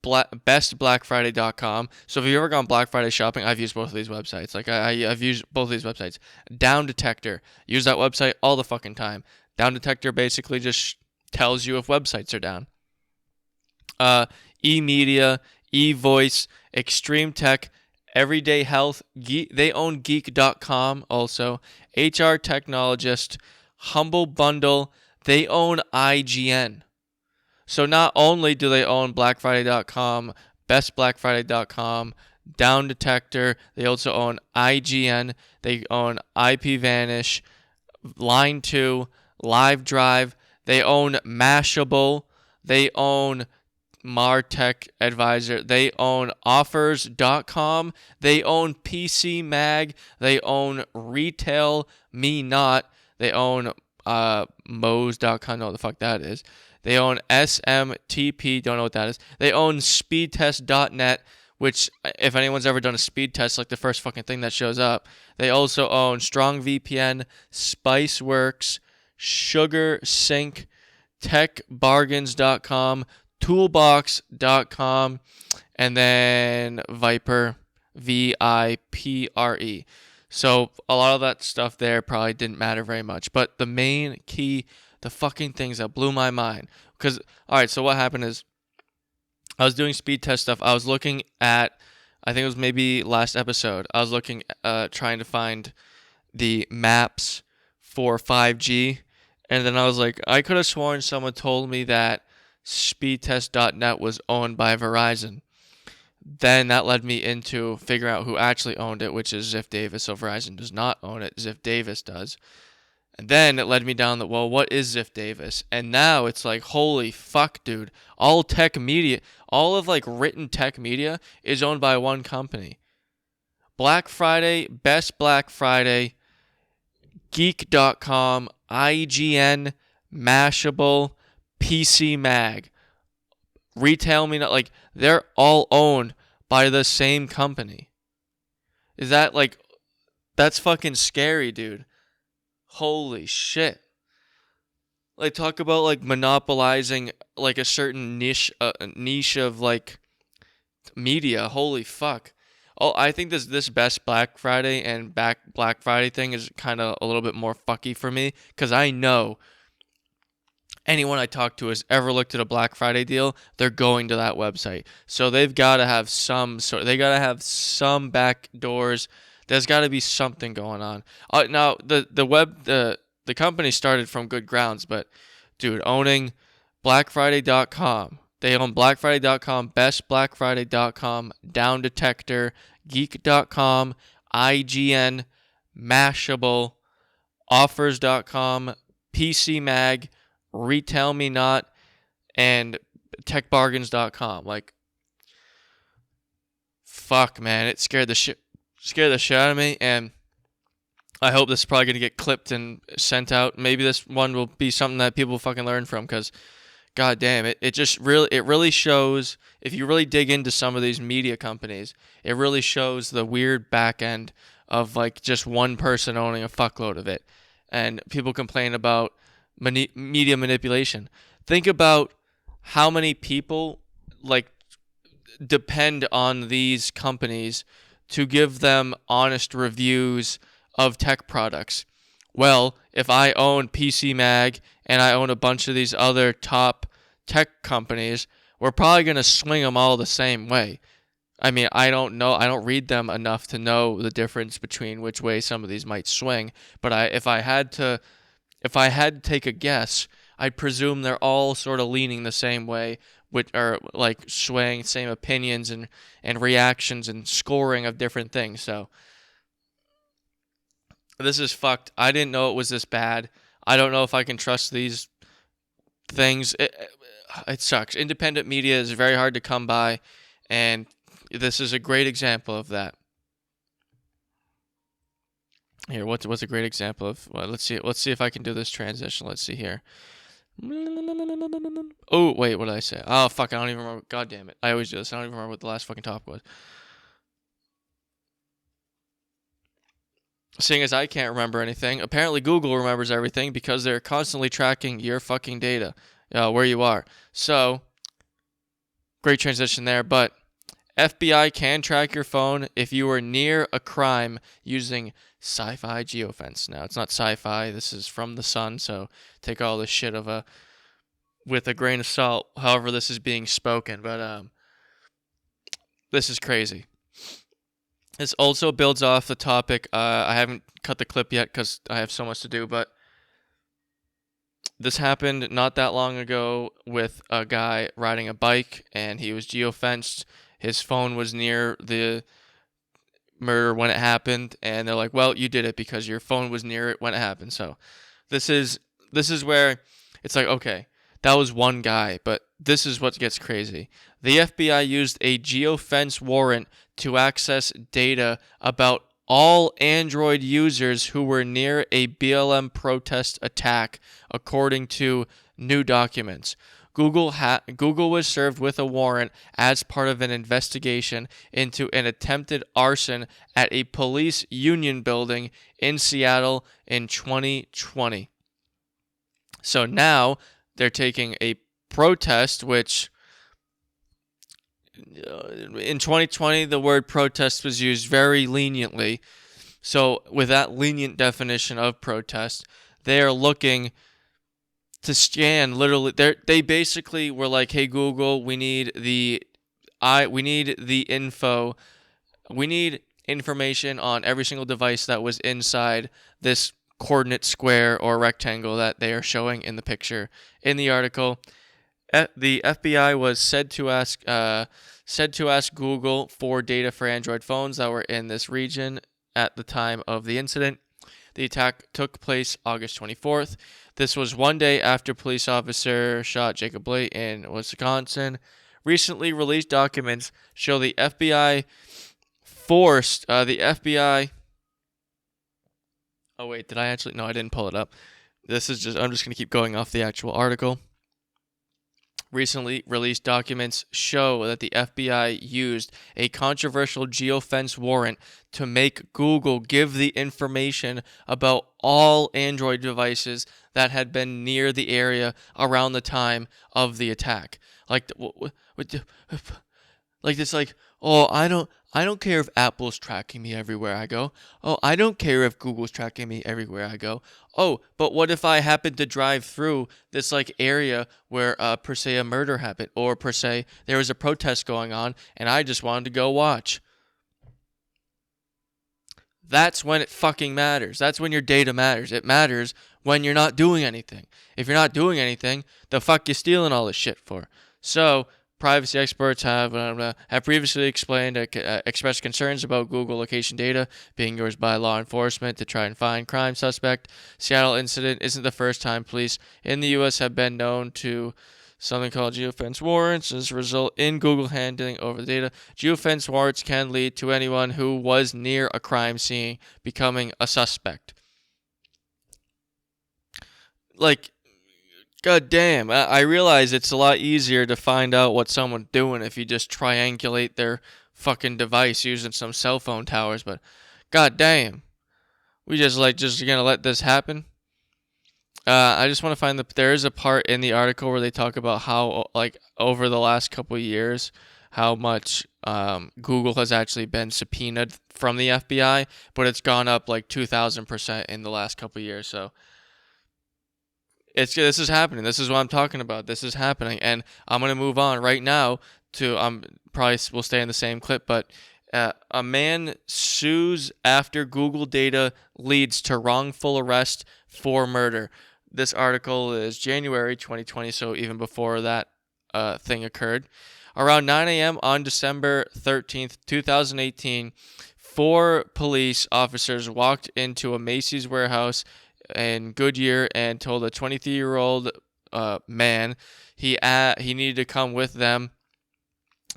[SPEAKER 1] bestblackfriday.com. So if you've ever gone Black Friday shopping, I've used both of these websites. Like I've used both of these websites. Down Detector, use that website all the fucking time. Down Detector basically just tells you if websites are down. eMedia, eVoice, Extreme Tech, Everyday Health, they own Geek.com also. HR Technologist, Humble Bundle, they own IGN. So not only do they own BlackFriday.com, BestBlackFriday.com, Down Detector, they also own IGN, they own IPVanish, Line 2, Live Drive, they own Mashable, they own Martech Advisor, they own Offers.com, they own PC Mag, they own Retail Me Not, they own Moe's.com, know what the fuck that is. They own SMTP, don't know what that is. They own Speedtest.net, which if anyone's ever done a speed test, like the first fucking thing that shows up. They also own StrongVPN, Spiceworks, SugarSync, TechBargains.com, Toolbox.com, and then Viper, VIPRE. So a lot of that stuff there probably didn't matter very much. But the main key, the fucking things that blew my mind. Because, alright, so what happened is I was doing speed test stuff. I was looking at, I think it was maybe last episode, I was looking, trying to find the maps for 5G. And then I was like, I could have sworn someone told me that speedtest.net was owned by Verizon. Then that led me into figuring out who actually owned it, which is Ziff Davis. So Verizon does not own it. Ziff Davis does. And then it led me down that, well, what is Ziff Davis? And now it's like, holy fuck, dude. All tech media, all of like written tech media is owned by one company. Black Friday, Best Black Friday, Geek.com, IGN, Mashable, PC Mag, Retail Me Not, like they're all owned by the same company. Is that like, that's fucking scary, dude. Holy shit. Like talk about like monopolizing like a certain niche of like media. Holy fuck. Oh, I think this Best Black Friday and Black Friday thing is kind of a little bit more fucky for me because I know anyone I talk to has ever looked at a Black Friday deal, they're going to that website. So they've got to have they got to have some back doors. There's got to be something going on. Now the company started from good grounds, but dude, owning BlackFriday.com. They own BlackFriday.com, BestBlackFriday.com, Down Detector, Geek.com, IGN, Mashable, Offers.com, PC Mag, Retail Me Not, and TechBargains.com. Like, fuck, man, it scared the shit out of me, and I hope this is probably gonna get clipped and sent out. Maybe this one will be something that people fucking learn from, because god damn it just really shows, if you really dig into some of these media companies, it really shows the weird back end of like just one person owning a fuckload of it. And people complain about media manipulation. Think about how many people like depend on these companies to give them honest reviews of tech products. Well, if I own PC Mag and I own a bunch of these other top tech companies, we're probably going to swing them all the same way. I mean, I don't know. I don't read them enough to know the difference between which way some of these might swing. But if I had to take a guess, I'd presume they're all sort of leaning the same way, which are like swaying same opinions and reactions and scoring of different things. So this is fucked. I didn't know it was this bad. I don't know if I can trust these things. It sucks. Independent media is very hard to come by, and this is a great example of that. Here, what's a great example of? Well, let's see if I can do this transition. Let's see here. Oh wait, what did I say? Oh fuck, I don't even remember. God damn it, I always do this. I don't even remember what the last fucking topic was. Seeing as I can't remember anything, apparently Google remembers everything because they're constantly tracking your fucking data, where you are. So, great transition there, but FBI can track your phone if you are near a crime using sci-fi geofence. Now, it's not sci-fi. This is from the sun, so take all this shit with a grain of salt, however this is being spoken. But this is crazy. This also builds off the topic. I haven't cut the clip yet because I have so much to do, but this happened not that long ago with a guy riding a bike, and he was geofenced. His phone was near the murder when it happened, and they're like, well, you did it because your phone was near it when it happened. So this is where it's like, okay, that was one guy, but this is what gets crazy. The FBI used a geofence warrant to access data about all Android users who were near a BLM protest attack, according to new documents. Google was served with a warrant as part of an investigation into an attempted arson at a police union building in Seattle in 2020. So now they're taking a protest, which in 2020 the word protest was used very leniently. So with that lenient definition of protest, they are looking to scan literally. They basically were like, "Hey Google, we need the info. We need information on every single device that was inside this coordinate square or rectangle that they are showing in the picture in the article." The FBI was said to ask Google for data for Android phones that were in this region at the time of the incident. The attack took place August 24th. This was one day after police officer shot Jacob Blake in Wisconsin. Recently released documents show the FBI forced the FBI. Oh wait, did I actually? No, I didn't pull it up. I'm just going to keep going off the actual article. Recently released documents show that the FBI used a controversial geofence warrant to make Google give the information about all Android devices that had been near the area around the time of the attack. Like this, like, Oh, I don't care if Apple's tracking me everywhere I go. Oh, I don't care if Google's tracking me everywhere I go. Oh, but what if I happen to drive through this like area where per se a murder happened, or per se there was a protest going on and I just wanted to go watch? That's when it fucking matters. That's when your data matters. It matters when you're not doing anything. If you're not doing anything, the fuck you stealing all this shit for? So, privacy experts have previously expressed concerns about Google location data being used by law enforcement to try and find crime suspect. Seattle incident isn't the first time police in the U.S. have been known to something called geofence warrants as a result in Google handing over the data. Geofence warrants can lead to anyone who was near a crime scene becoming a suspect. Like, god damn, I realize it's a lot easier to find out what someone's doing if you just triangulate their fucking device using some cell phone towers, but god damn, we just gonna let this happen? I just want to find there is a part in the article where they talk about how like over the last couple of years how much Google has actually been subpoenaed from the FBI, but it's gone up like 2,000% in the last couple of years. So this is happening. This is what I'm talking about. This is happening, and I'm gonna move on right now to probably will stay in the same clip, but. A man sues after Google data leads to wrongful arrest for murder. This article is January 2020, so even before that thing occurred. Around 9 a.m. on December 13th, 2018, 4 police officers walked into a Macy's warehouse in Goodyear and told a 23-year-old man he needed to come with them.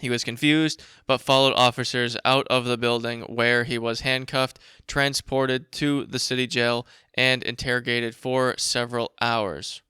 [SPEAKER 1] He was confused, but followed officers out of the building where he was handcuffed, transported to the city jail, and interrogated for several hours.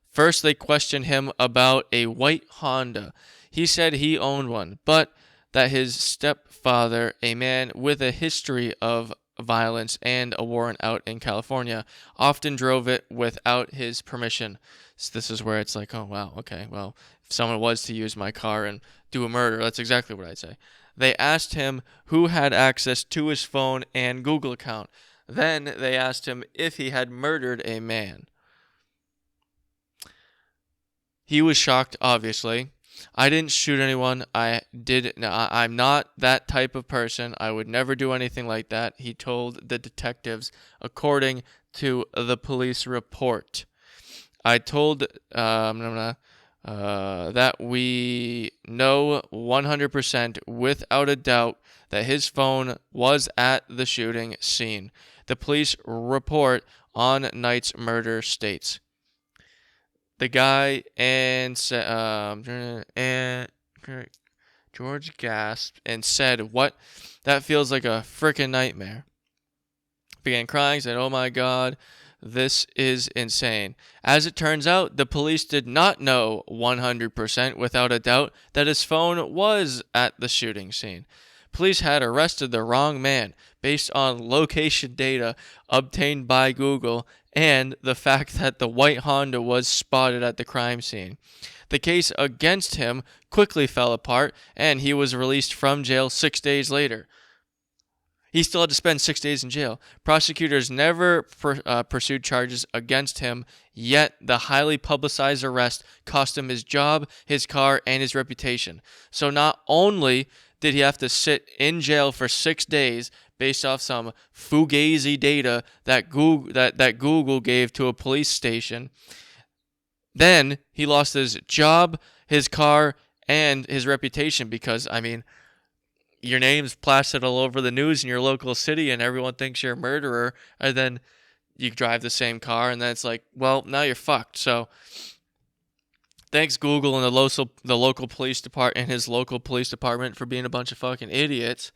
[SPEAKER 1] First, they questioned him about a white Honda. He said he owned one, but that his stepfather, a man with a history of violence and a warrant out in California, often drove it without his permission. So this is where it's like, oh, wow, okay, well, if someone was to use my car and do a murder, that's exactly what I'd say. They asked him who had access to his phone and Google account. Then they asked him if he had murdered a man. He was shocked, obviously. I didn't shoot anyone. I'm not that type of person. I would never do anything like that, he told the detectives, according to the police report. I told that we know 100% without a doubt that his phone was at the shooting scene. The police report on Knight's murder states. The guy and George gasped and said, "What? That feels like a frickin' nightmare." Began crying, said, "Oh my God, this is insane." As it turns out, the police did not know 100% without a doubt that his phone was at the shooting scene. Police had arrested the wrong man based on location data obtained by Google and the fact that the white Honda was spotted at the crime scene. The case against him quickly fell apart, and he was released from jail 6 days later. He still had to spend 6 days in jail. Prosecutors never pursued charges against him, yet the highly publicized arrest cost him his job, his car, and his reputation. So not only did he have to sit in jail for 6 days based off some fugazi data that Google gave to a police station, then he lost his job, his car, and his reputation because, I mean, your name's plastered all over the news in your local city and everyone thinks you're a murderer, and then you drive the same car and then it's like, well, now you're fucked. So thanks Google and the local police department and his local police department for being a bunch of fucking idiots.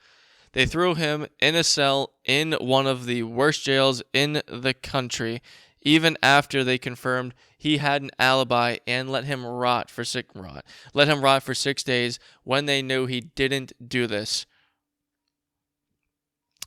[SPEAKER 1] They threw him in a cell in one of the worst jails in the country, even after they confirmed he had an alibi and let him rot for 6 days when they knew he didn't do this.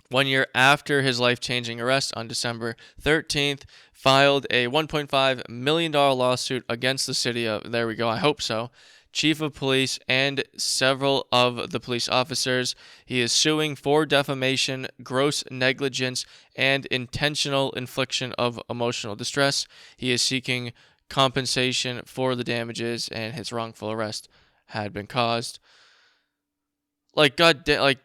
[SPEAKER 1] 1 year after his life-changing arrest on December 13th, filed a $1.5 million lawsuit against the city of, there we go, I hope so, chief of police, and several of the police officers. He is suing for defamation, gross negligence, and intentional infliction of emotional distress. He is seeking compensation for the damages, and his wrongful arrest had been caused. Like, goddamn, like.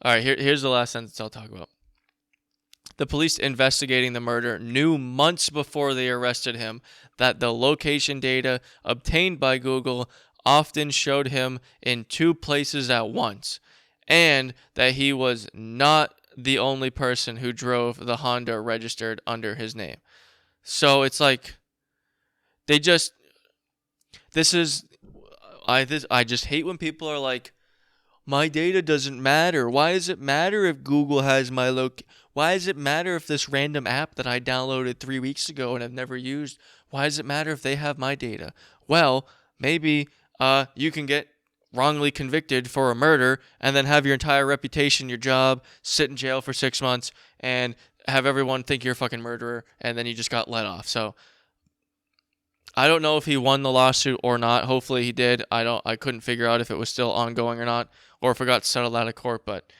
[SPEAKER 1] All right, here's the last sentence I'll talk about. The police investigating the murder knew months before they arrested him that the location data obtained by Google often showed him in two places at once, and that he was not the only person who drove the Honda registered under his name. So it's like they just I just hate when people are like, my data doesn't matter. Why does it matter if Google has my Why does it matter if this random app that I downloaded 3 weeks ago and have never used, why does it matter if they have my data? Well, maybe you can get wrongly convicted for a murder and then have your entire reputation, your job, sit in jail for 6 months, and have everyone think you're a fucking murderer, and then you just got let off. So I don't know if he won the lawsuit or not. Hopefully he did. I couldn't figure out if it was still ongoing or not, or if it got settled out of court. But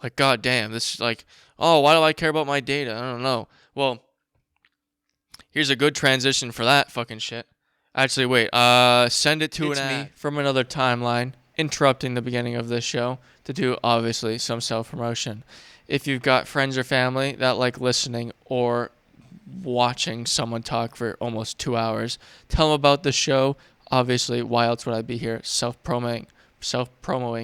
[SPEAKER 1] like, goddamn, this is like, oh, why do I care about my data? I don't know. Well, here's a good transition for that fucking shit. Actually, wait. Send it to an ad from another timeline, interrupting the beginning of this show to do obviously some self-promotion. If you've got friends or family that like listening or watching someone talk for almost 2 hours, tell them about the show. Obviously, why else would I be here self-promoting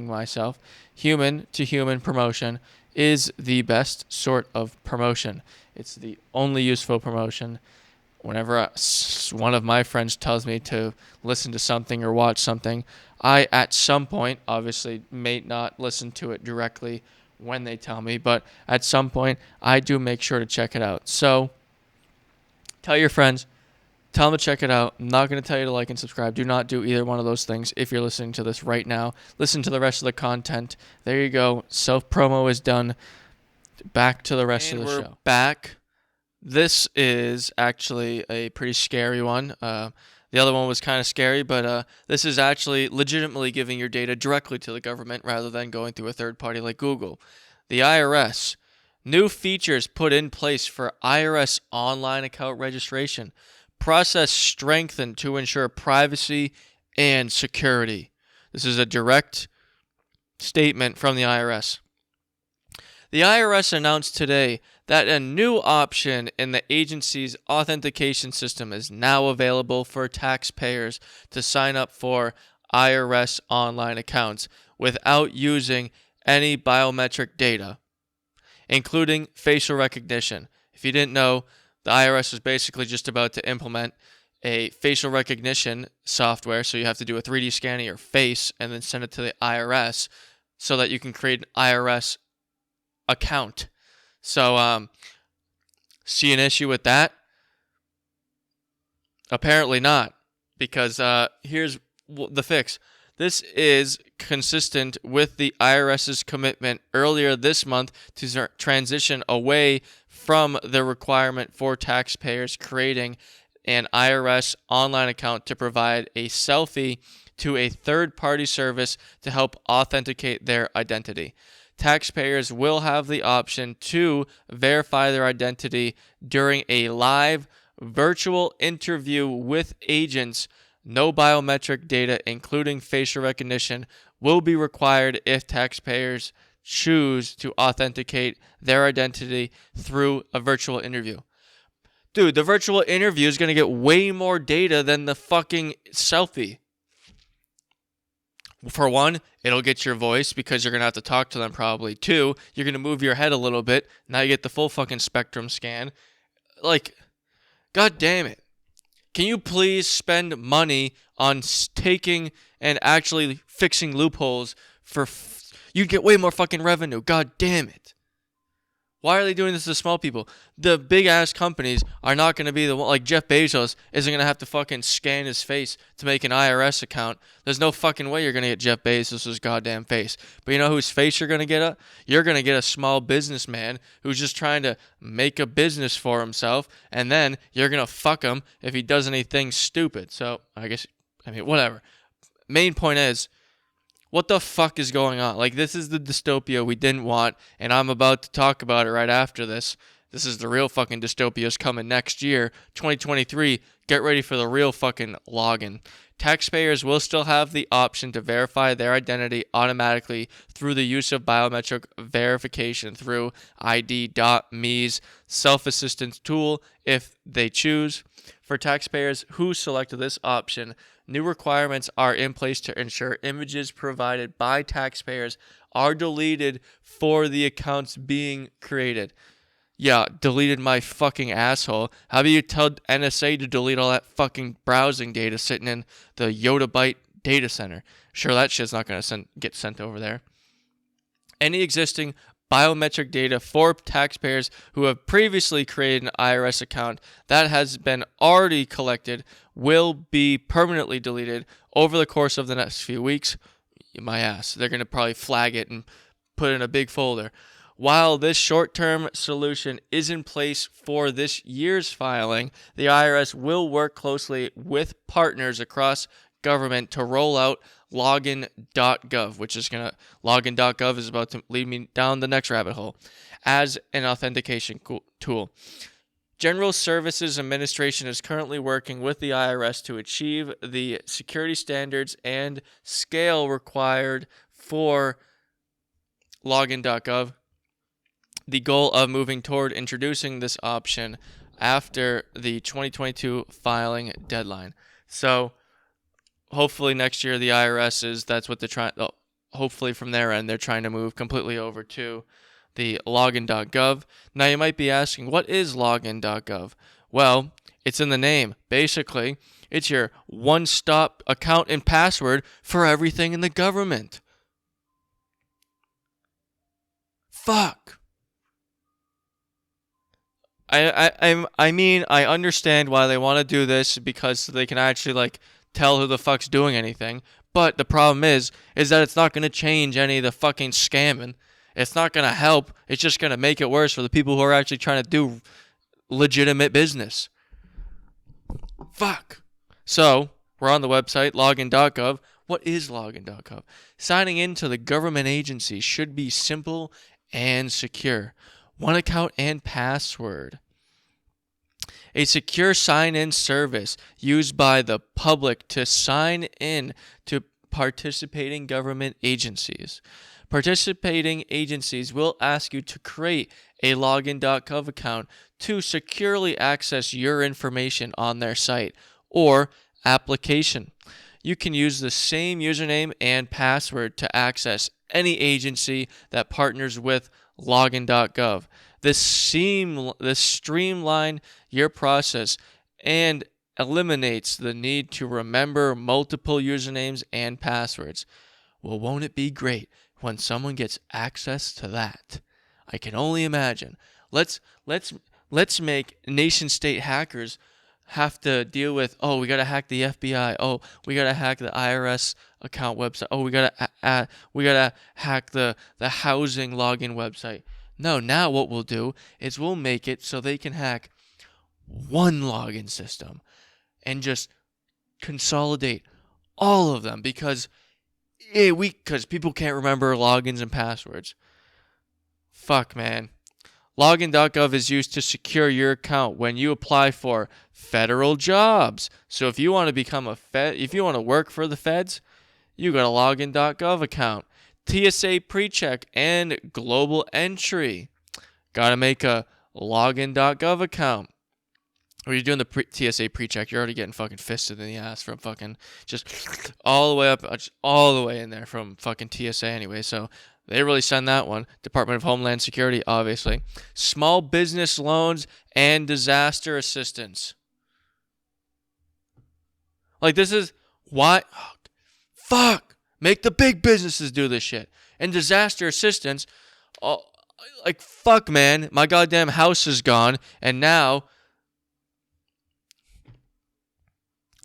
[SPEAKER 1] myself? Human to human promotion is the best sort of promotion. It's the only useful promotion. Whenever one of my friends tells me to listen to something or watch something, I at some point obviously may not listen to it directly when they tell me, but at some point I do make sure to check it out. So tell your friends, tell them to check it out. I'm not going to tell you to like and subscribe. Do not do either one of those things if you're listening to this right now. Listen to the rest of the content. There you go. Self-promo is done. Back to the rest of the show. We're back. This is actually a pretty scary one. The other one was kind of scary, but this is actually legitimately giving your data directly to the government rather than going through a third party like Google. The IRS. New features put in place for IRS online account registration. Process strengthened to ensure privacy and security. This is a direct statement from the IRS. The IRS announced today that a new option in the agency's authentication system is now available for taxpayers to sign up for IRS online accounts without using any biometric data, including facial recognition. If you didn't know, the IRS is basically just about to implement a facial recognition software, so you have to do a 3D scan of your face and then send it to the IRS so that you can create an IRS account. So, see an issue with that? Apparently not, because here's the fix. This is consistent with the IRS's commitment earlier this month to transition away from the requirement for taxpayers creating an IRS online account to provide a selfie to a third-party service to help authenticate their identity. Taxpayers will have the option to verify their identity during a live virtual interview with agents. No biometric data, including facial recognition, will be required if taxpayers choose to authenticate their identity through a virtual interview. Dude, the virtual interview is going to get way more data than the fucking selfie. For one, it'll get your voice because you're going to have to talk to them probably. Two, you're going to move your head a little bit. Now you get the full fucking spectrum scan. Like, god damn it. Can you please spend money on taking and actually fixing loopholes for... You'd get way more fucking revenue. God damn it. Why are they doing this to small people? The big ass companies are not going to be the one. Like Jeff Bezos isn't going to have to fucking scan his face to make an IRS account. There's no fucking way you're going to get Jeff Bezos' goddamn face. But you know whose face you're going to get? You're going to get a small businessman who's just trying to make a business for himself, and then you're going to fuck him if he does anything stupid. So I mean, whatever. Main point is, what the fuck is going on? Like, this is the dystopia we didn't want, and I'm about to talk about it right after this. This is the real fucking dystopias coming next year, 2023. Get ready for the real fucking login. Taxpayers will still have the option to verify their identity automatically through the use of biometric verification through ID.me's self-assistance tool if they choose. For taxpayers who selected this option, new requirements are in place to ensure images provided by taxpayers are deleted for the accounts being created. Yeah, deleted my fucking asshole. How about you tell NSA to delete all that fucking browsing data sitting in the Yottabyte data center? Sure, that shit's not going to get sent over there. Any existing biometric data for taxpayers who have previously created an IRS account that has been already collected will be permanently deleted over the course of the next few weeks. My ass. They're going to probably flag it and put it in a big folder. While this short-term solution is in place for this year's filing, the IRS will work closely with partners across government to roll out login.gov, which is going to, login.gov is about to lead me down the next rabbit hole, as an authentication tool. General Services Administration is currently working with the IRS to achieve the security standards and scale required for login.gov. The goal of moving toward introducing this option after the 2022 filing deadline. So hopefully next year the IRS that's what they're trying. Hopefully from their end they're trying to move completely over to the login.gov. Now you might be asking, what is login.gov? Well, it's in the name. Basically, it's your one-stop account and password for everything in the government. Fuck. I mean, I understand why they want to do this, because they can actually tell who the fuck's doing anything. But the problem is that it's not going to change any of the fucking scamming. It's not going to help. It's just going to make it worse for the people who are actually trying to do legitimate business. Fuck. So, we're on the website, login.gov. What is login.gov? Signing into the government agency should be simple and secure. One account and password. A secure sign-in service used by the public to sign in to participating government agencies. Participating agencies will ask you to create a login.gov account to securely access your information on their site or application. You can use the same username and password to access any agency that partners with login.gov. This streamlines your process and eliminates the need to remember multiple usernames and passwords. Well, won't it be great when someone gets access to that? I can only imagine. Let's make nation-state hackers have to deal with, we got to hack the FBI. Oh, we got to hack the IRS account website. Oh, we got to hack the housing login website. No, now what we'll do is we'll make it so they can hack one login system and just consolidate all of them, because people can't remember logins and passwords. Fuck, man. Login.gov is used to secure your account when you apply for federal jobs. So if you want to become if you want to work for the feds, you got a login.gov account. TSA PreCheck and Global Entry. Got to make a login.gov account. When you're doing the TSA PreCheck, you're already getting fucking fisted in the ass from fucking just all the way up, all the way in there from fucking TSA anyway. So they really send that one. Department of Homeland Security, obviously. Small business loans and disaster assistance. This is why. Fuck. Make the big businesses do this shit. And disaster assistance, Like, fuck, man, my goddamn house is gone, and now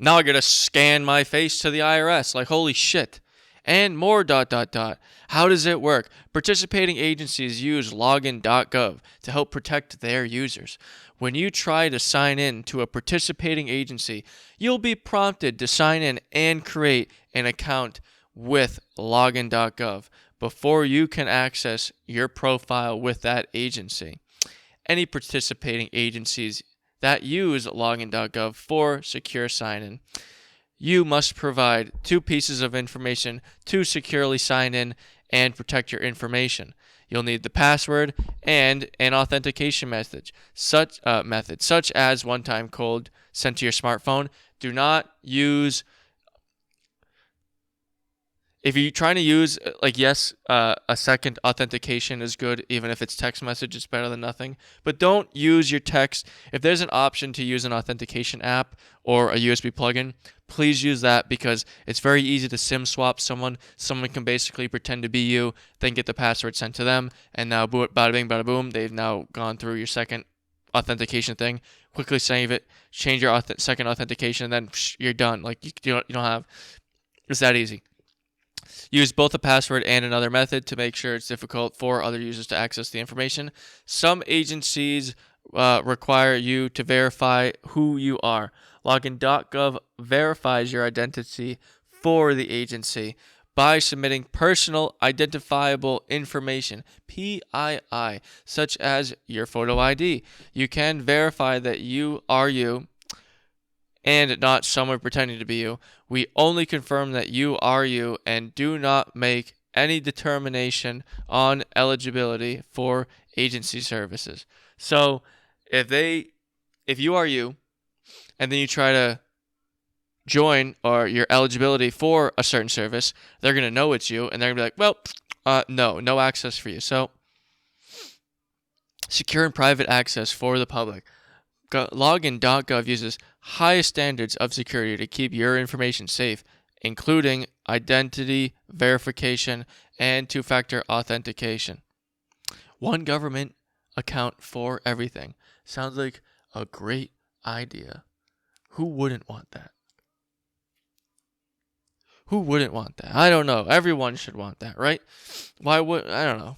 [SPEAKER 1] I gotta scan my face to the IRS. Like, holy shit. And more ... How does it work? Participating agencies use login.gov to help protect their users. When you try to sign in to a participating agency, you'll be prompted to sign in and create an account with login.gov before you can access your profile with that agency. Any participating agencies that use login.gov for secure sign-in, you must provide 2 pieces of information to securely sign in and protect your information. You'll need the password and an authentication method, such as one-time code sent to your smartphone. Do not use... If you're trying to use, a second authentication is good. Even if it's text message, it's better than nothing. But don't use your text. If there's an option to use an authentication app or a USB plugin, please use that, because it's very easy to SIM swap someone. Someone can basically pretend to be you, then get the password sent to them, and now bada bing, bada boom, they've now gone through your second authentication thing. Quickly save it, change your second authentication, and then you're done. Like, you don't have... It's that easy. Use both a password and another method to make sure it's difficult for other users to access the information. Some agencies require you to verify who you are. Login.gov verifies your identity for the agency by submitting personal identifiable information, PII, such as your photo ID. You can verify that you are you and not someone pretending to be you. We only confirm that you are you and do not make any determination on eligibility for agency services. So if you are you, and then you try to join or your eligibility for a certain service, they're going to know it's you, and they're going to be like, well, no access for you. So secure and private access for the public. Login.gov uses highest standards of security to keep your information safe, including identity verification and 2-factor authentication. One government account for everything. Sounds like a great idea. Who wouldn't want that? Who wouldn't want that? I don't know. Everyone should want that, right? Why would... I don't know.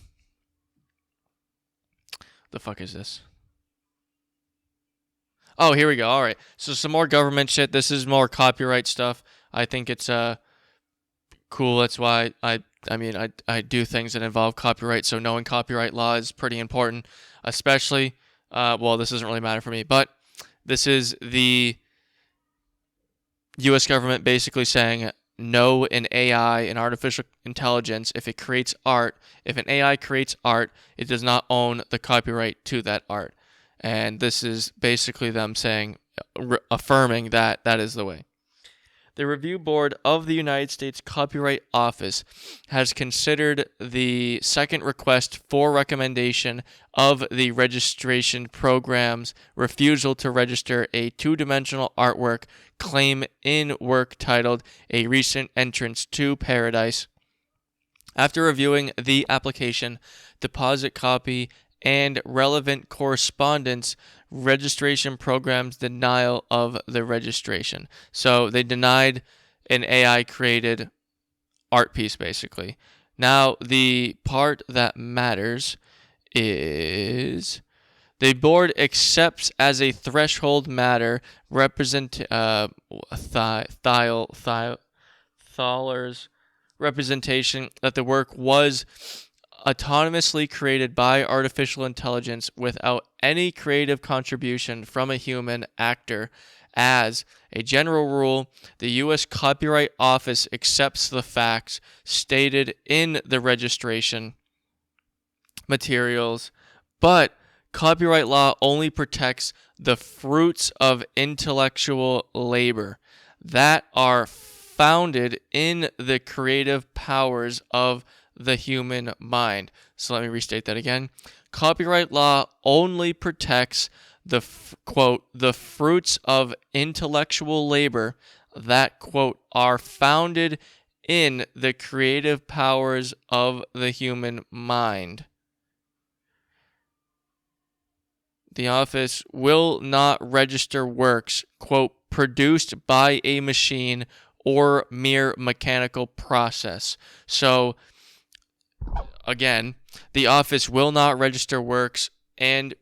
[SPEAKER 1] The fuck is this? Oh, here we go. All right. So some more government shit. This is more copyright stuff. I think it's cool. That's why I do things that involve copyright. So knowing copyright law is pretty important, especially this doesn't really matter for me, but this is the US government basically saying no in AI and artificial intelligence. If it creates art, if an AI creates art, it does not own the copyright to that art. And this is basically them saying, affirming that that is the way. The Review Board of the United States Copyright Office has considered the second request for recommendation of the registration program's refusal to register a 2-dimensional artwork claim in work titled A Recent Entrance to Paradise. After reviewing the application, deposit copy, and relevant correspondence, registration program's denial of the registration. So they denied an AI-created art piece, basically. Now, the part that matters is the board accepts as a threshold matter Thaler's representation that the work was autonomously created by artificial intelligence without any creative contribution from a human actor. As a general rule, the U.S. Copyright Office accepts the facts stated in the registration materials, but copyright law only protects the fruits of intellectual labor that are founded in the creative powers of the human mind. So let me restate that again. Copyright law only protects the quote, the fruits of intellectual labor that, quote, are founded in the creative powers of the human mind. The office will not register works, quote, produced by a machine or mere mechanical process. So, again, the office will not register works and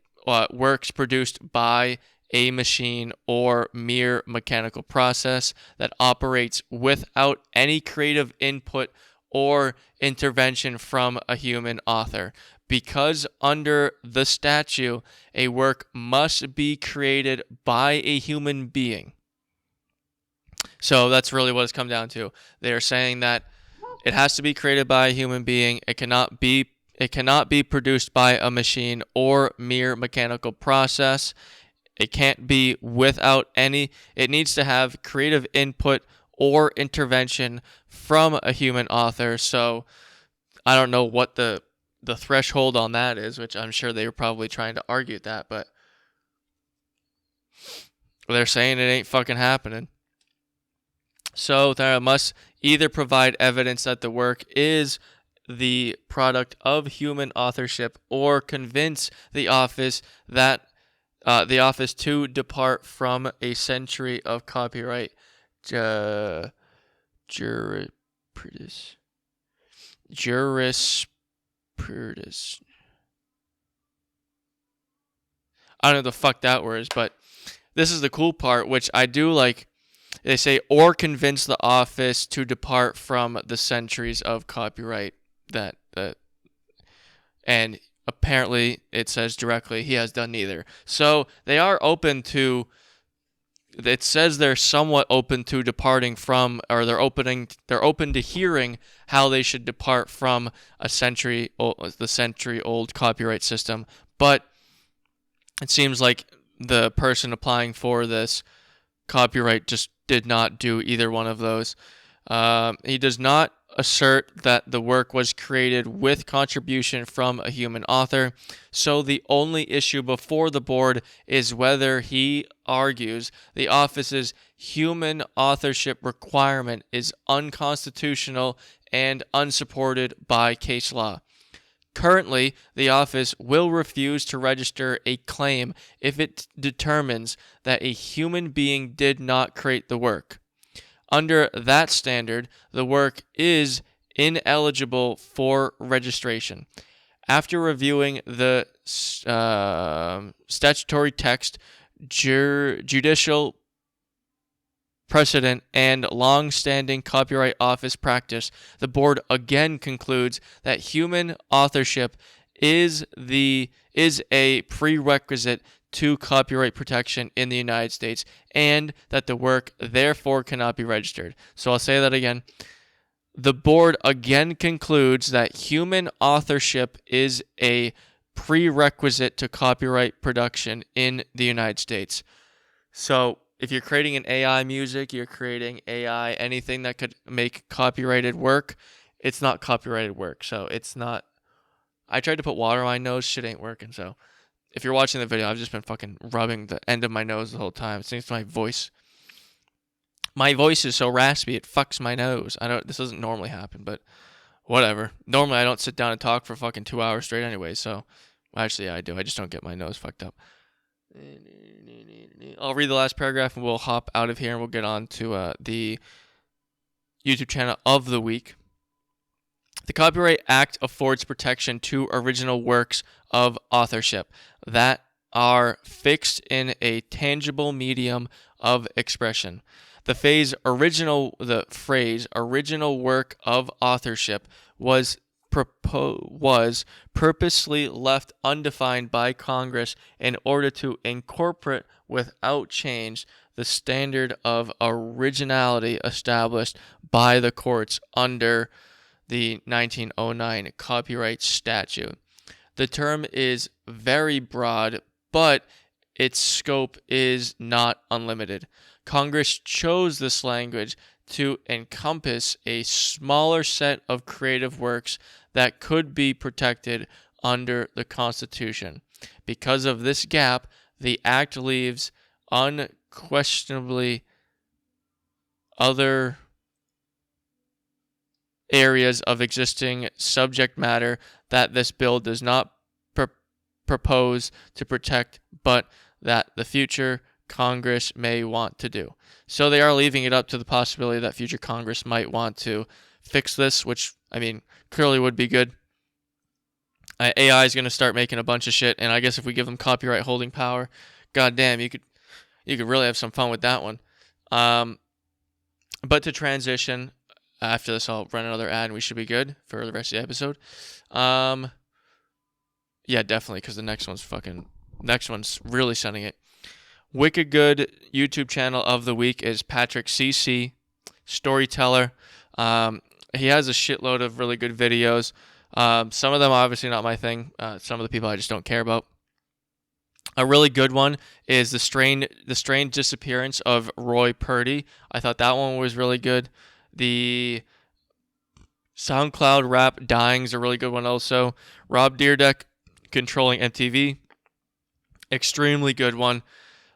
[SPEAKER 1] works produced by a machine or mere mechanical process that operates without any creative input or intervention from a human author. Because under the statute, a work must be created by a human being. So that's really what it's come down to. They are saying that it has to be created by a human being. It cannot be produced by a machine or mere mechanical process. It can't be without any. It needs to have creative input or intervention from a human author. So I don't know what the threshold on that is, which I'm sure they were probably trying to argue that, but they're saying it ain't fucking happening. So they must either provide evidence that the work is the product of human authorship or convince the office that the office to depart from a century of copyright jurisprudence. I don't know what the fuck that word is, but this is the cool part, which I do like. They say, or convince the office to depart from the centuries of copyright that and apparently it says directly he has done neither. So they are open to, it says they're somewhat open to departing from, or they're open to hearing how they should depart from the century old copyright system. But it seems like the person applying for this copyright just did not do either one of those. He does not assert that the work was created with contribution from a human author. So the only issue before the board is whether he argues the office's human authorship requirement is unconstitutional and unsupported by case law. Currently, the office will refuse to register a claim if it determines that a human being did not create the work. Under that standard, the work is ineligible for registration. After reviewing the statutory text, judicial precedent, and long-standing Copyright Office practice, the board again concludes that human authorship is a prerequisite to copyright protection in the United States, and that the work therefore cannot be registered. So I'll say that again. The board again concludes that human authorship is a prerequisite to copyright production in the United States. So if you're creating an AI music, you're creating AI, anything that could make copyrighted work, it's not copyrighted work. So it's not. I tried to put water on my nose, shit ain't working. So if you're watching the video, I've just been fucking rubbing the end of my nose the whole time. It seems to my voice. My voice is so raspy, it fucks my nose. This doesn't normally happen, but whatever. Normally I don't sit down and talk for fucking 2 hours straight anyway, so actually yeah, I do. I just don't get my nose fucked up. I'll read the last paragraph and we'll hop out of here and we'll get on to the YouTube channel of the week. The Copyright Act affords protection to original works of authorship that are fixed in a tangible medium of expression. The phrase original work of authorship was purposely left undefined by Congress in order to incorporate without change the standard of originality established by the courts under the 1909 copyright statute. The term is very broad, but its scope is not unlimited. Congress chose this language to encompass a smaller set of creative works that could be protected under the Constitution. Because of this gap, the Act leaves unquestionably other areas of existing subject matter that this bill does not propose to protect, but that the future Congress may want to do. So they are leaving it up to the possibility that future Congress might want to fix this, which, I mean, clearly would be good. AI is going to start making a bunch of shit, and I guess if we give them copyright holding power, goddamn, you could really have some fun with that one. But to transition, after this, I'll run another ad, and we should be good for the rest of the episode. Yeah, definitely, because the next one's really sending it. Wicked good YouTube channel of the week is Patrick CC, storyteller. He has a shitload of really good videos. Some of them obviously not my thing. Some of the people I just don't care about. A really good one is the strange disappearance of Roy Purdy. I thought that one was really good. The SoundCloud rap dying is a really good one also. Rob Deerdeck controlling MTV, extremely good one.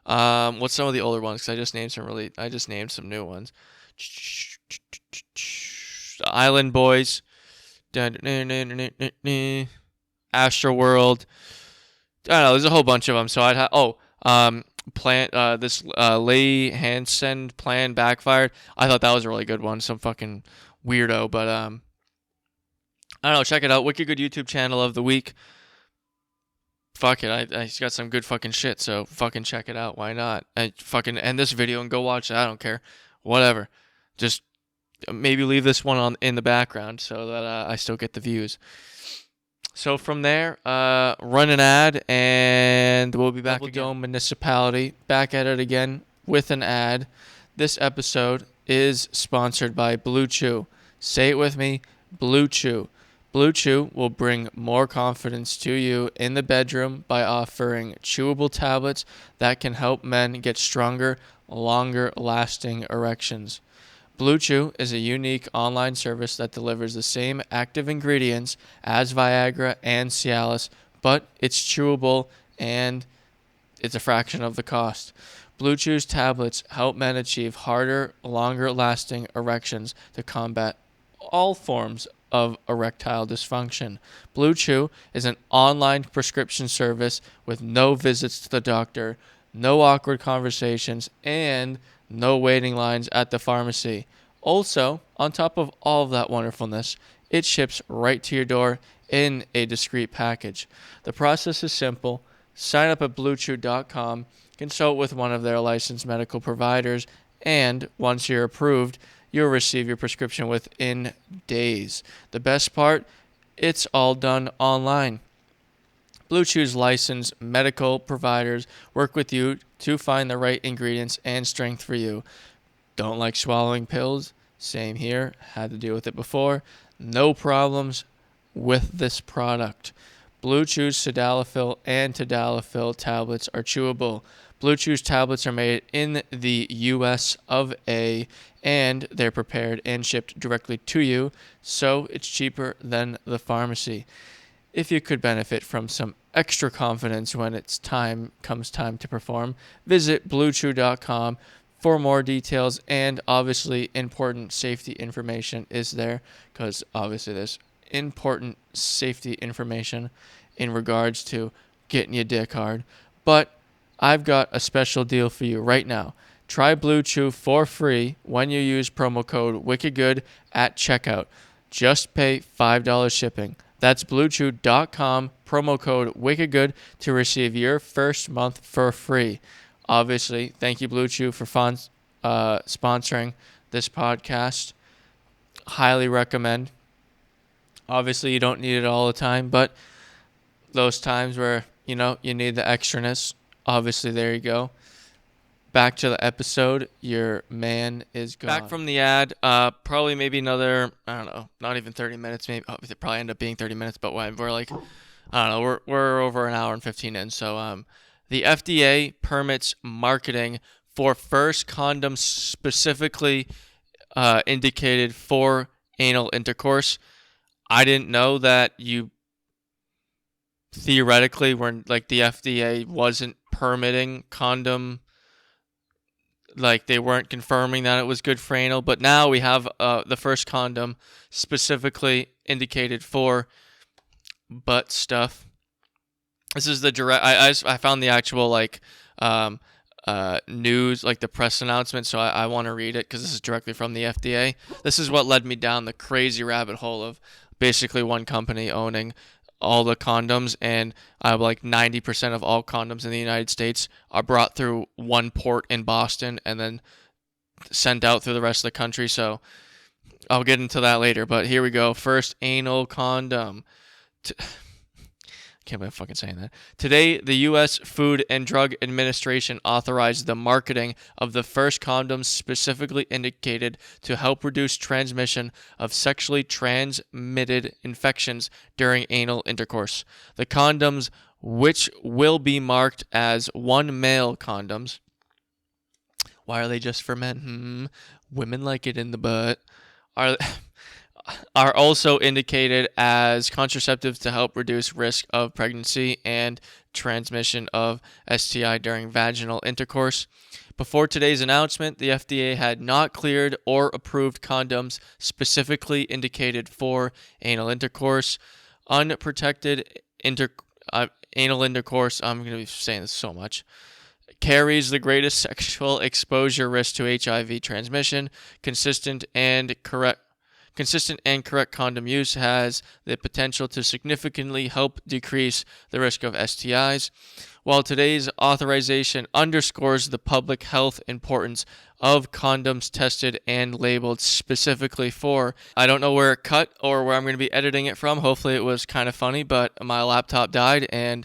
[SPEAKER 1] What's some of the older ones? Because I just named some new ones. The Island Boys, Astroworld. I don't know. There's a whole bunch of them. So I'd have Leigh Hansen plan backfired. I thought that was a really good one. Some fucking weirdo, but I don't know. Check it out. Wicked good YouTube channel of the week. Fuck it. I got some good fucking shit. So fucking check it out. Why not? I fucking end this video and go watch it. I don't care. Whatever. Just maybe leave this one on in the background so that I still get the views. So from there, run an ad, and we'll be back again. Dome Municipality, back at it again with an ad. This episode is sponsored by Blue Chew. Say it with me, Blue Chew. Blue Chew will bring more confidence to you in the bedroom by offering chewable tablets that can help men get stronger, longer-lasting erections. Blue Chew is a unique online service that delivers the same active ingredients as Viagra and Cialis, but it's chewable and it's a fraction of the cost. Blue Chew's tablets help men achieve harder, longer-lasting erections to combat all forms of erectile dysfunction. Blue Chew is an online prescription service with no visits to the doctor, no awkward conversations, and no waiting lines at the pharmacy. Also, on top of all of that wonderfulness, it ships right to your door in a discreet package. The process is simple. Sign up at BlueChew.com, consult with one of their licensed medical providers, and once you're approved, you'll receive your prescription within days. The best part, it's all done online. Blue Chew's licensed medical providers work with you to find the right ingredients and strength for you. Don't like swallowing pills? Same here. Had to deal with it before. No problems with this product. Blue Chew's Sildenafil and Tadalafil tablets are chewable. Blue Chew's tablets are made in the US of A, and they're prepared and shipped directly to you, so it's cheaper than the pharmacy. If you could benefit from some extra confidence when comes time to perform, visit BlueChew.com for more details, and obviously important safety information is there, because obviously there's important safety information in regards to getting your dick hard. But I've got a special deal for you right now. Try Blue Chew for free when you use promo code WickedGood at checkout. Just pay $5 shipping. That's BlueChew.com, promo code WickedGood to receive your first month for free. Obviously, thank you, Blue Chew, for sponsoring this podcast. Highly recommend. Obviously, you don't need it all the time, but those times where, you need the extraness, obviously, there you go. Back to the episode. Your man is gone. Back from the ad. Probably maybe another, I don't know, not even 30 minutes. Maybe it probably end up being 30 minutes, but we're like, I don't know, we're over an hour and 15 in. So the FDA permits marketing for first condoms specifically indicated for anal intercourse. I didn't know that you theoretically were, like, the FDA wasn't permitting condom, like they weren't confirming that it was good for anal, but now we have the first condom specifically indicated for butt stuff. This is the direct. I found the actual like um, news, like the press announcement. So I want to read it because this is directly from the FDA. This is what led me down the crazy rabbit hole of basically one company owning all the condoms, and like 90% of all condoms in the United States are brought through one port in Boston and then sent out through the rest of the country. So I'll get into that later. But here we go. First, anal condom. Can't believe I'm fucking saying that. Today, the U.S. Food and Drug Administration authorized the marketing of the first condoms specifically indicated to help reduce transmission of sexually transmitted infections during anal intercourse. The condoms, which will be marked as one male condoms. Why are they just for men? Women like it in the butt. Are also indicated as contraceptives to help reduce risk of pregnancy and transmission of STI during vaginal intercourse. Before today's announcement, the FDA had not cleared or approved condoms specifically indicated for anal intercourse. Unprotected anal intercourse, I'm going to be saying this so much, carries the greatest sexual exposure risk to HIV transmission. Consistent and correct condom use has the potential to significantly help decrease the risk of STIs. While today's authorization underscores the public health importance of condoms tested and labeled specifically for, I don't know where it cut or where I'm going to be editing it from. Hopefully it was kind of funny, but my laptop died and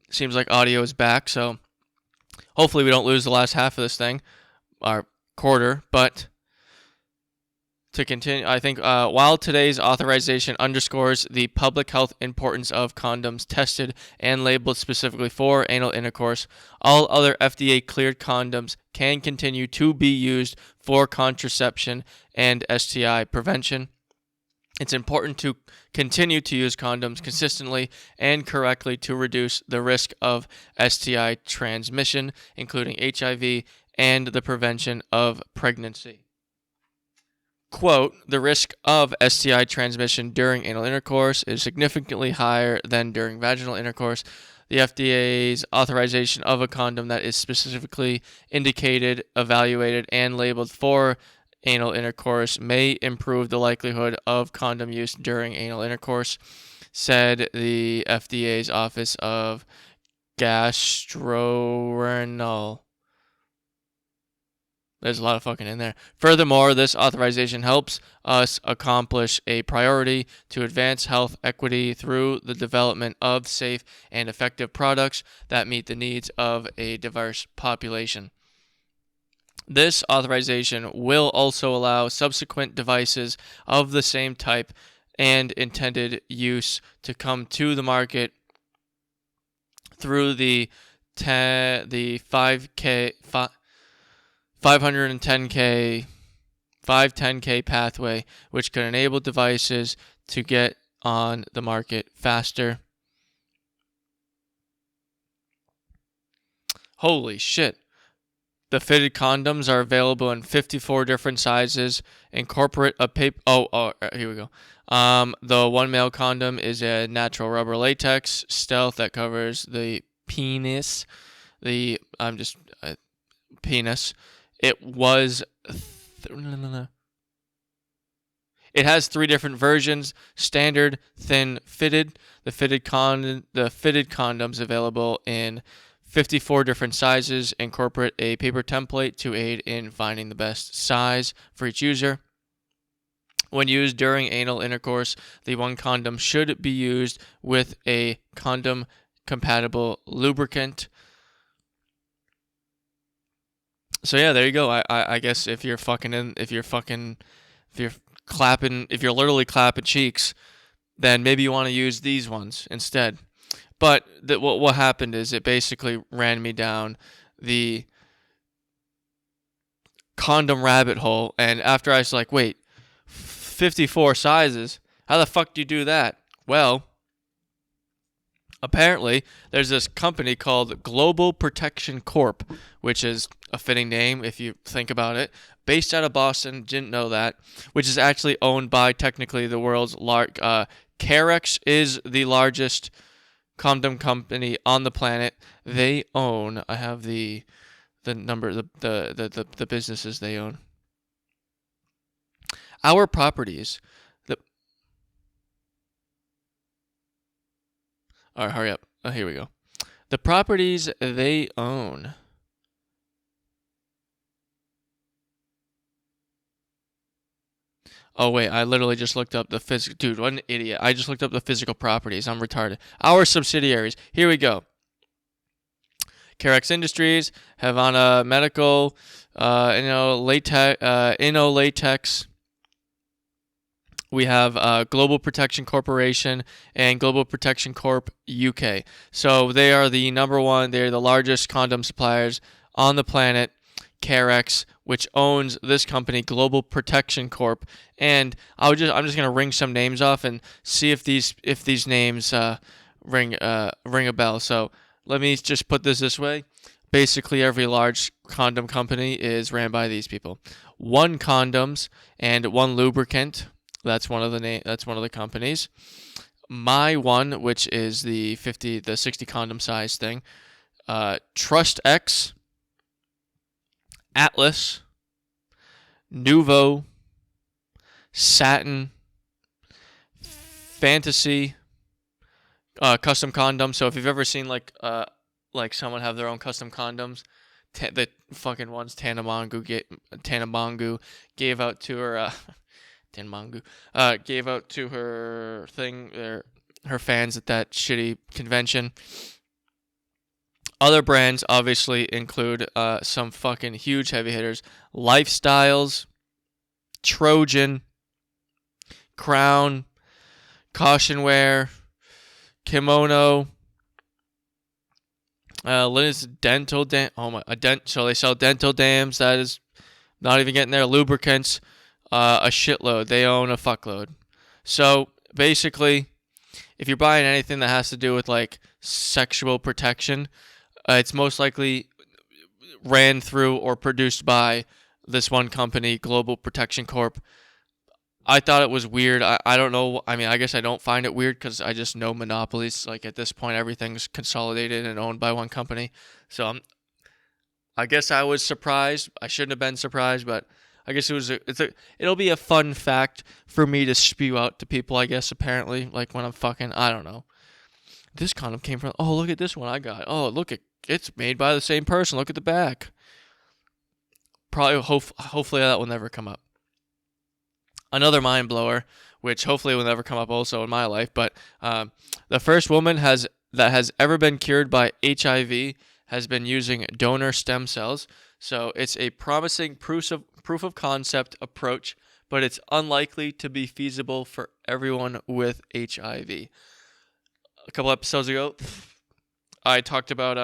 [SPEAKER 1] it seems like audio is back. So hopefully we don't lose the last half of this thing, our quarter, but to continue, I think while today's authorization underscores the public health importance of condoms tested and labeled specifically for anal intercourse, all other FDA-cleared condoms can continue to be used for contraception and STI prevention. It's important to continue to use condoms consistently and correctly to reduce the risk of STI transmission, including HIV, and the prevention of pregnancy. Quote, the risk of STI transmission during anal intercourse is significantly higher than during vaginal intercourse. The FDA's authorization of a condom that is specifically indicated, evaluated, and labeled for anal intercourse may improve the likelihood of condom use during anal intercourse, said the FDA's Office of Gastroenterology. There's a lot of fucking in there. Furthermore, this authorization helps us accomplish a priority to advance health equity through the development of safe and effective products that meet the needs of a diverse population. This authorization will also allow subsequent devices of the same type and intended use to come to the market through the 510K pathway, which could enable devices to get on the market faster. Holy shit. The fitted condoms are available in 54 different sizes. Incorporate a paper. Here we go. The one male condom is a natural rubber latex stealth that covers the penis. Penis. It has 3 different versions: standard, thin, fitted. The fitted condoms available in 54 different sizes incorporate a paper template to aid in finding the best size for each user. When used during anal intercourse, the one condom should be used with a condom-compatible lubricant. So yeah, there you go. I guess if you're literally clapping cheeks, then maybe you want to use these ones instead. But what happened is it basically ran me down the condom rabbit hole, and after I was like, wait, 54 sizes? How the fuck do you do that? Well, apparently, there's this company called Global Protection Corp, which is a fitting name if you think about it, based out of Boston, didn't know that, which is actually owned by technically the world's Carex is the largest condom company on the planet. They own. I have the number, the businesses they own. Our properties. All right, hurry up. Oh, here we go. The properties they own. Oh wait, I literally just looked up the physical. Dude, what an idiot! I just looked up the physical properties. I'm retarded. Our subsidiaries. Here we go. Carex Industries, Havana Medical, Inno Latex. We have Global Protection Corporation and Global Protection Corp UK. So they are the number one. They're the largest condom suppliers on the planet. Carex, which owns this company, Global Protection Corp, and I'm just gonna ring some names off and see if these names ring a bell. So let me just put this way. Basically, every large condom company is ran by these people. One Condoms and One Lubricant. That's one of the companies. My One, which is the 60 condom size thing. Trust X. Atlas, Nuvo, Satin, Fantasy, custom condoms. So if you've ever seen like someone have their own custom condoms, the fucking ones Tanamongu gave out to her. Tanamongu gave out to her thing. Her fans at that shitty convention. Other brands obviously include some fucking huge heavy hitters. Lifestyles, Trojan, Crown, Cautionware, Kimono, Linus Dental Dam. So they sell dental dams. That is not even getting there. Lubricants, a shitload. They own a fuckload. So basically, if you're buying anything that has to do with like sexual protection, it's most likely ran through or produced by this one company, Global Protection Corp. I thought it was weird. I don't know. I mean, I guess I don't find it weird because I just know monopolies. Like at this point, everything's consolidated and owned by one company. So I guess I was surprised. I shouldn't have been surprised, but I guess it'll be a fun fact for me to spew out to people, I guess, apparently. Like when I'm fucking, I don't know. This condom came from, oh, look at this one I got. Oh, look, it's made by the same person. Look at the back. Probably, hopefully that will never come up. Another mind blower, which hopefully will never come up also in my life, but the first woman that has ever been cured by HIV has been using donor stem cells. So it's a promising proof of concept approach, but it's unlikely to be feasible for everyone with HIV. A couple episodes ago, I talked about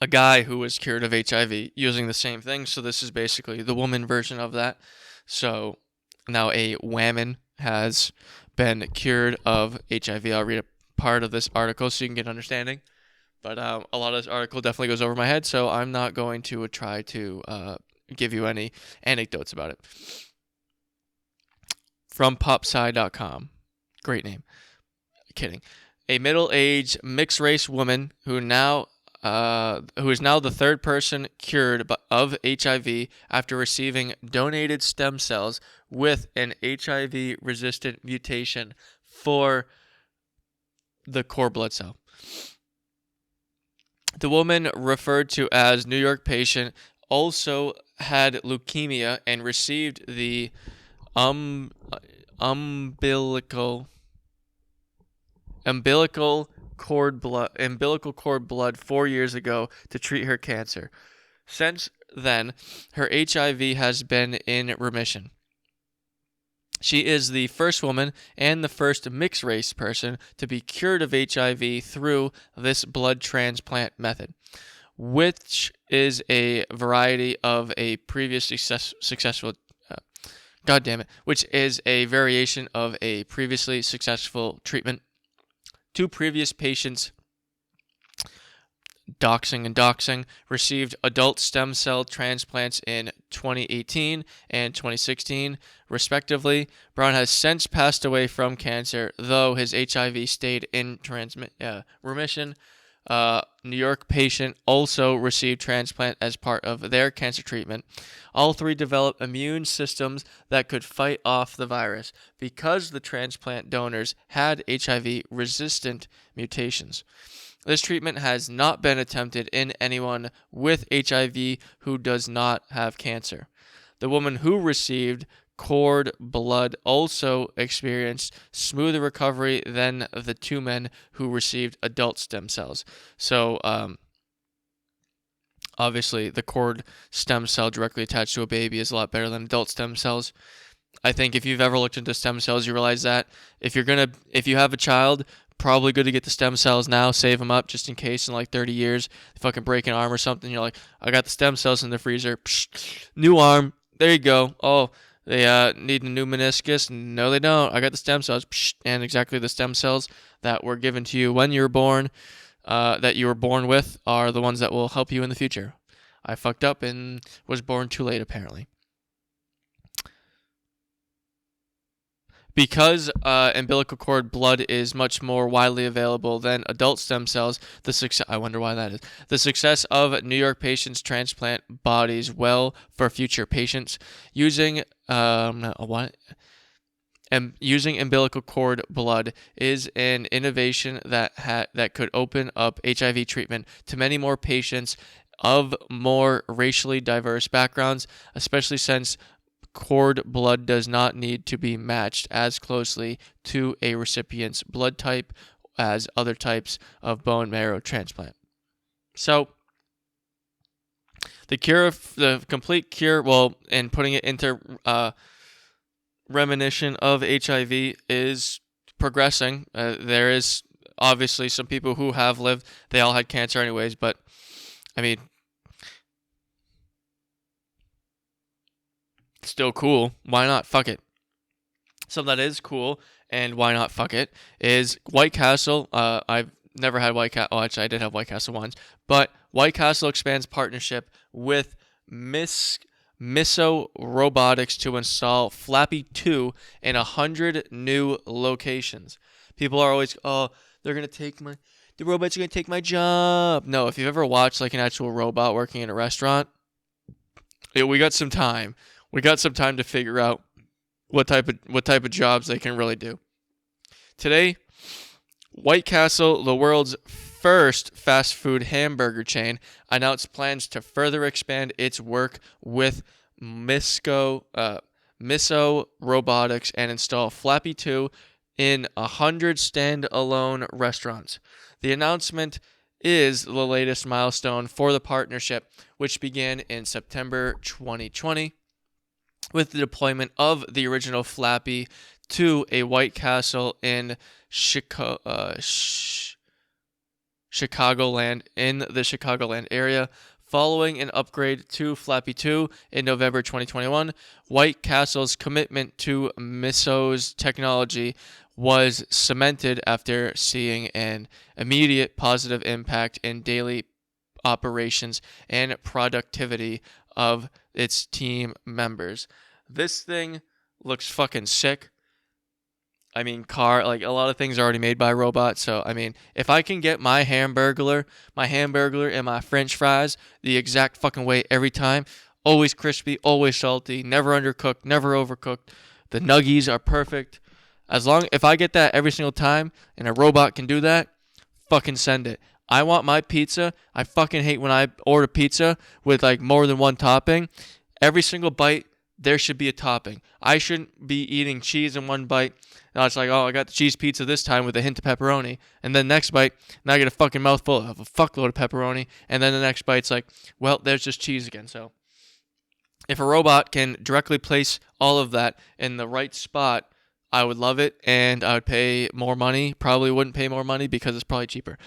[SPEAKER 1] a guy who was cured of HIV using the same thing. So this is basically the woman version of that. So now a woman has been cured of HIV. I'll read a part of this article so you can get an understanding. But a lot of this article definitely goes over my head, so I'm not going to try to give you any anecdotes about it. From popsci.com. Great name. Kidding. A middle-aged mixed-race woman who is now the third person cured of HIV after receiving donated stem cells with an HIV-resistant mutation for the core blood cell. The woman, referred to as New York patient, also had leukemia and received the umbilical cord blood 4 years ago to treat her cancer. Since then, her HIV has been in remission. She is the first woman and the first mixed-race person to be cured of HIV through this blood transplant method, which is a variety of a previously successful which is a variation of a previously successful treatment. Two previous patients doxing, received adult stem cell transplants in 2018 and 2016, respectively. Brown has since passed away from cancer, though his HIV stayed in remission. New York patient also received transplant as part of their cancer treatment. All three developed immune systems that could fight off the virus because the transplant donors had HIV-resistant mutations. This treatment has not been attempted in anyone with HIV who does not have cancer. The woman who received cord blood also experienced smoother recovery than the two men who received adult stem cells. So, obviously, the cord stem cell directly attached to a baby is a lot better than adult stem cells. I think if you've ever looked into stem cells, you realize that if you have a child, probably good to get the stem cells now, save them up just in case in like 30 years, they fucking break an arm or something. You're like, I got the stem cells in the freezer. Psh, new arm. There you go. Oh, they need a new meniscus. No, they don't. I got the stem cells. Psh, and exactly the stem cells that were given to you when you were born, that you were born with, are the ones that will help you in the future. I fucked up and was born too late, apparently. Because umbilical cord blood is much more widely available than adult stem cells, I wonder why that is. The success of New York patients transplant bodies well for future patients using using umbilical cord blood is an innovation that could open up HIV treatment to many more patients of more racially diverse backgrounds, especially since cord blood does not need to be matched as closely to a recipient's blood type as other types of bone marrow transplant. So, the complete cure, and putting it into reminiscence of HIV is progressing. There is obviously some people who have lived, they all had cancer anyways, but I mean, still cool. Why not? Fuck it. Something that is cool, and why not? Fuck it, is White Castle. I've never had White Castle. Oh, actually, I did have White Castle once. But White Castle expands partnership with Miso Robotics to install Flippy 2 in 100 new locations. People are always, the robots are going to take my job. No, if you've ever watched like an actual robot working in a restaurant, we got some time. We got some time to figure out what type of jobs they can really do. Today, White Castle, the world's first fast food hamburger chain, announced plans to further expand its work with Miso Robotics and install Flippy 2 in 100 standalone restaurants. The announcement is the latest milestone for the partnership, which began in September 2020 with the deployment of the original Flippy to a White Castle in Chicagoland, in the Chicagoland area. Following an upgrade to Flippy 2 in November 2021, White Castle's commitment to Miso's technology was cemented after seeing an immediate positive impact in daily operations and productivity of its team members. This thing looks fucking sick. I mean, like a lot of things are already made by robots. So, I mean, if I can get my hamburger and my French fries the exact fucking way every time, always crispy, always salty, never undercooked, never overcooked. The nuggies are perfect. If I get that every single time and a robot can do that, fucking send it. I want my pizza. I fucking hate when I order pizza with like more than one topping. Every single bite, there should be a topping. I shouldn't be eating cheese in one bite. Now it's like, I got the cheese pizza this time with a hint of pepperoni. And then next bite, now I get a fucking mouthful of a fuckload of pepperoni. And then the next bite's like, well, there's just cheese again. So if a robot can directly place all of that in the right spot, I would love it. And I would pay more money. Probably wouldn't pay more money because it's probably cheaper.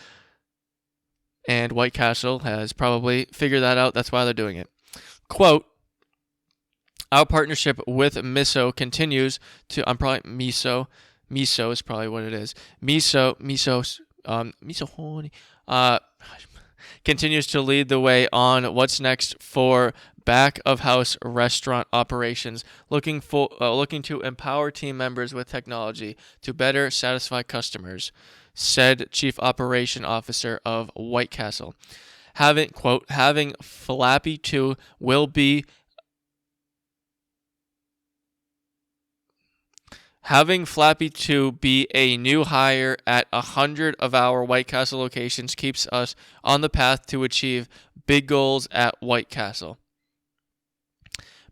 [SPEAKER 1] And White Castle has probably figured that out. That's why they're doing it. Quote, our partnership with Miso continues to, Miso is probably what it is. Miso continues to lead the way on what's next for back-of-house restaurant operations, looking to empower team members with technology to better satisfy customers, said Chief Operation Officer of White Castle. Having Flappy 2 will be Having Flappy 2 be a new hire at 100 of our White Castle locations keeps us on the path to achieve big goals at White Castle.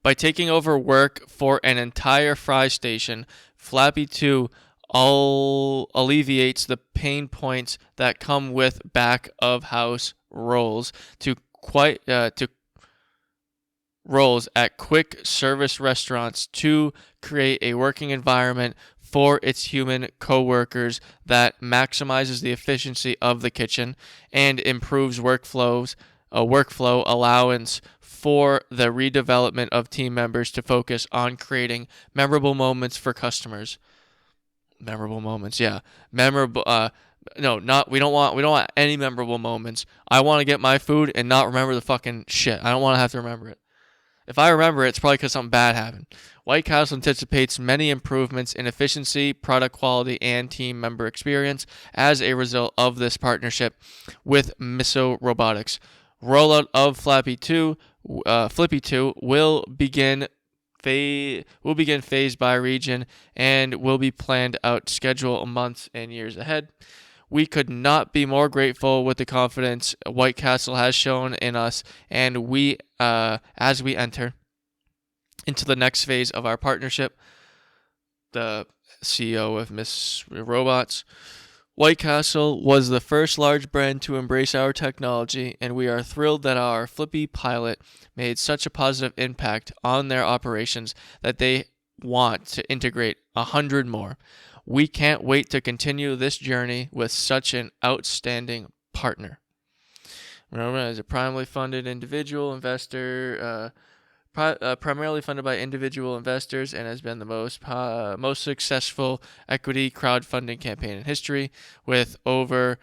[SPEAKER 1] By taking over work for an entire fry station, Flappy 2 alleviates the pain points that come with back-of-house roles roles at quick service restaurants to create a working environment for its human co-workers that maximizes the efficiency of the kitchen and improves workflow allowance for the redevelopment of team members to focus on creating memorable moments for customers. Memorable moments, yeah. Memorable no, not we don't want any memorable moments. I want to get my food and not remember the fucking shit. I don't want to have to remember it. If I remember it, it's probably because something bad happened. White Castle anticipates many improvements in efficiency, product quality, and team member experience as a result of this partnership with Miso Robotics. Rollout of Flippy 2 will begin phased by region and will be planned out schedule months and years ahead. We could not be more grateful with the confidence White Castle has shown in us, and as we enter into the next phase of our partnership, the CEO of Miss Robots. White Castle was the first large brand to embrace our technology, and we are thrilled that our Flippy pilot made such a positive impact on their operations that they want to integrate 100 more. We can't wait to continue this journey with such an outstanding partner. Remember, as a primarily funded individual investor, primarily funded by individual investors, and has been the most successful equity crowdfunding campaign in history. With over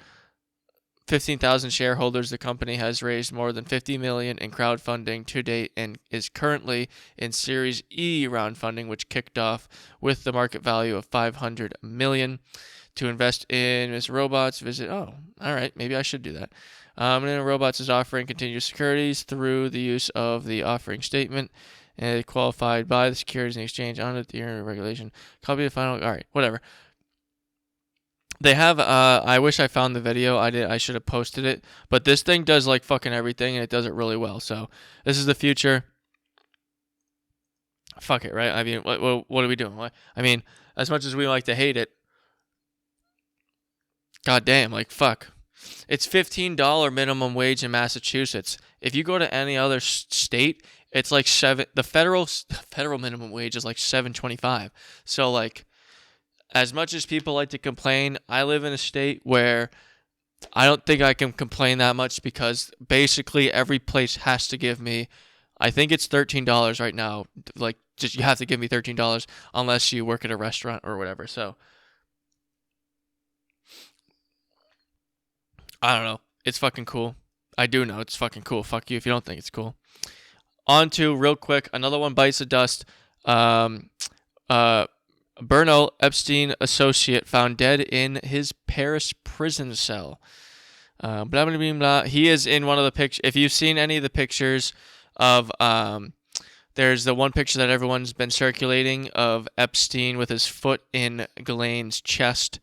[SPEAKER 1] 15,000 shareholders, the company has raised more than $50 million in crowdfunding to date and is currently in Series E round funding, which kicked off with the market value of $500 million. To invest in Miss Robots, visit. Oh, all right, maybe I should do that. And Robots is offering continuous securities through the use of the offering statement, and qualified by the Securities and Exchange under the regulation. Copy the final. All right, whatever. They have, I wish I found the video. I should have posted it. But this thing does like fucking everything, and it does it really well. So this is the future. Fuck it, right? I mean, what are we doing? I mean, as much as we like to hate it, god damn, like fuck. It's $15 minimum wage in Massachusetts. If you go to any other state, it's like the federal minimum wage is like $7.25. So like, as much as people like to complain, I live in a state where I don't think I can complain that much because basically every place has to give me, I think it's $13 right now. Like, just you have to give me $13 unless you work at a restaurant or whatever. So I don't know. It's fucking cool. I do know it's fucking cool. Fuck you if you don't think it's cool. On to, real quick, another one bites the dust. Berno Epstein associate found dead in his Paris prison cell. Blah, blah, blah, blah. He is in one of the pictures. If you've seen any of the pictures of, there's the one picture that everyone's been circulating of Epstein with his foot in Ghislaine's chest.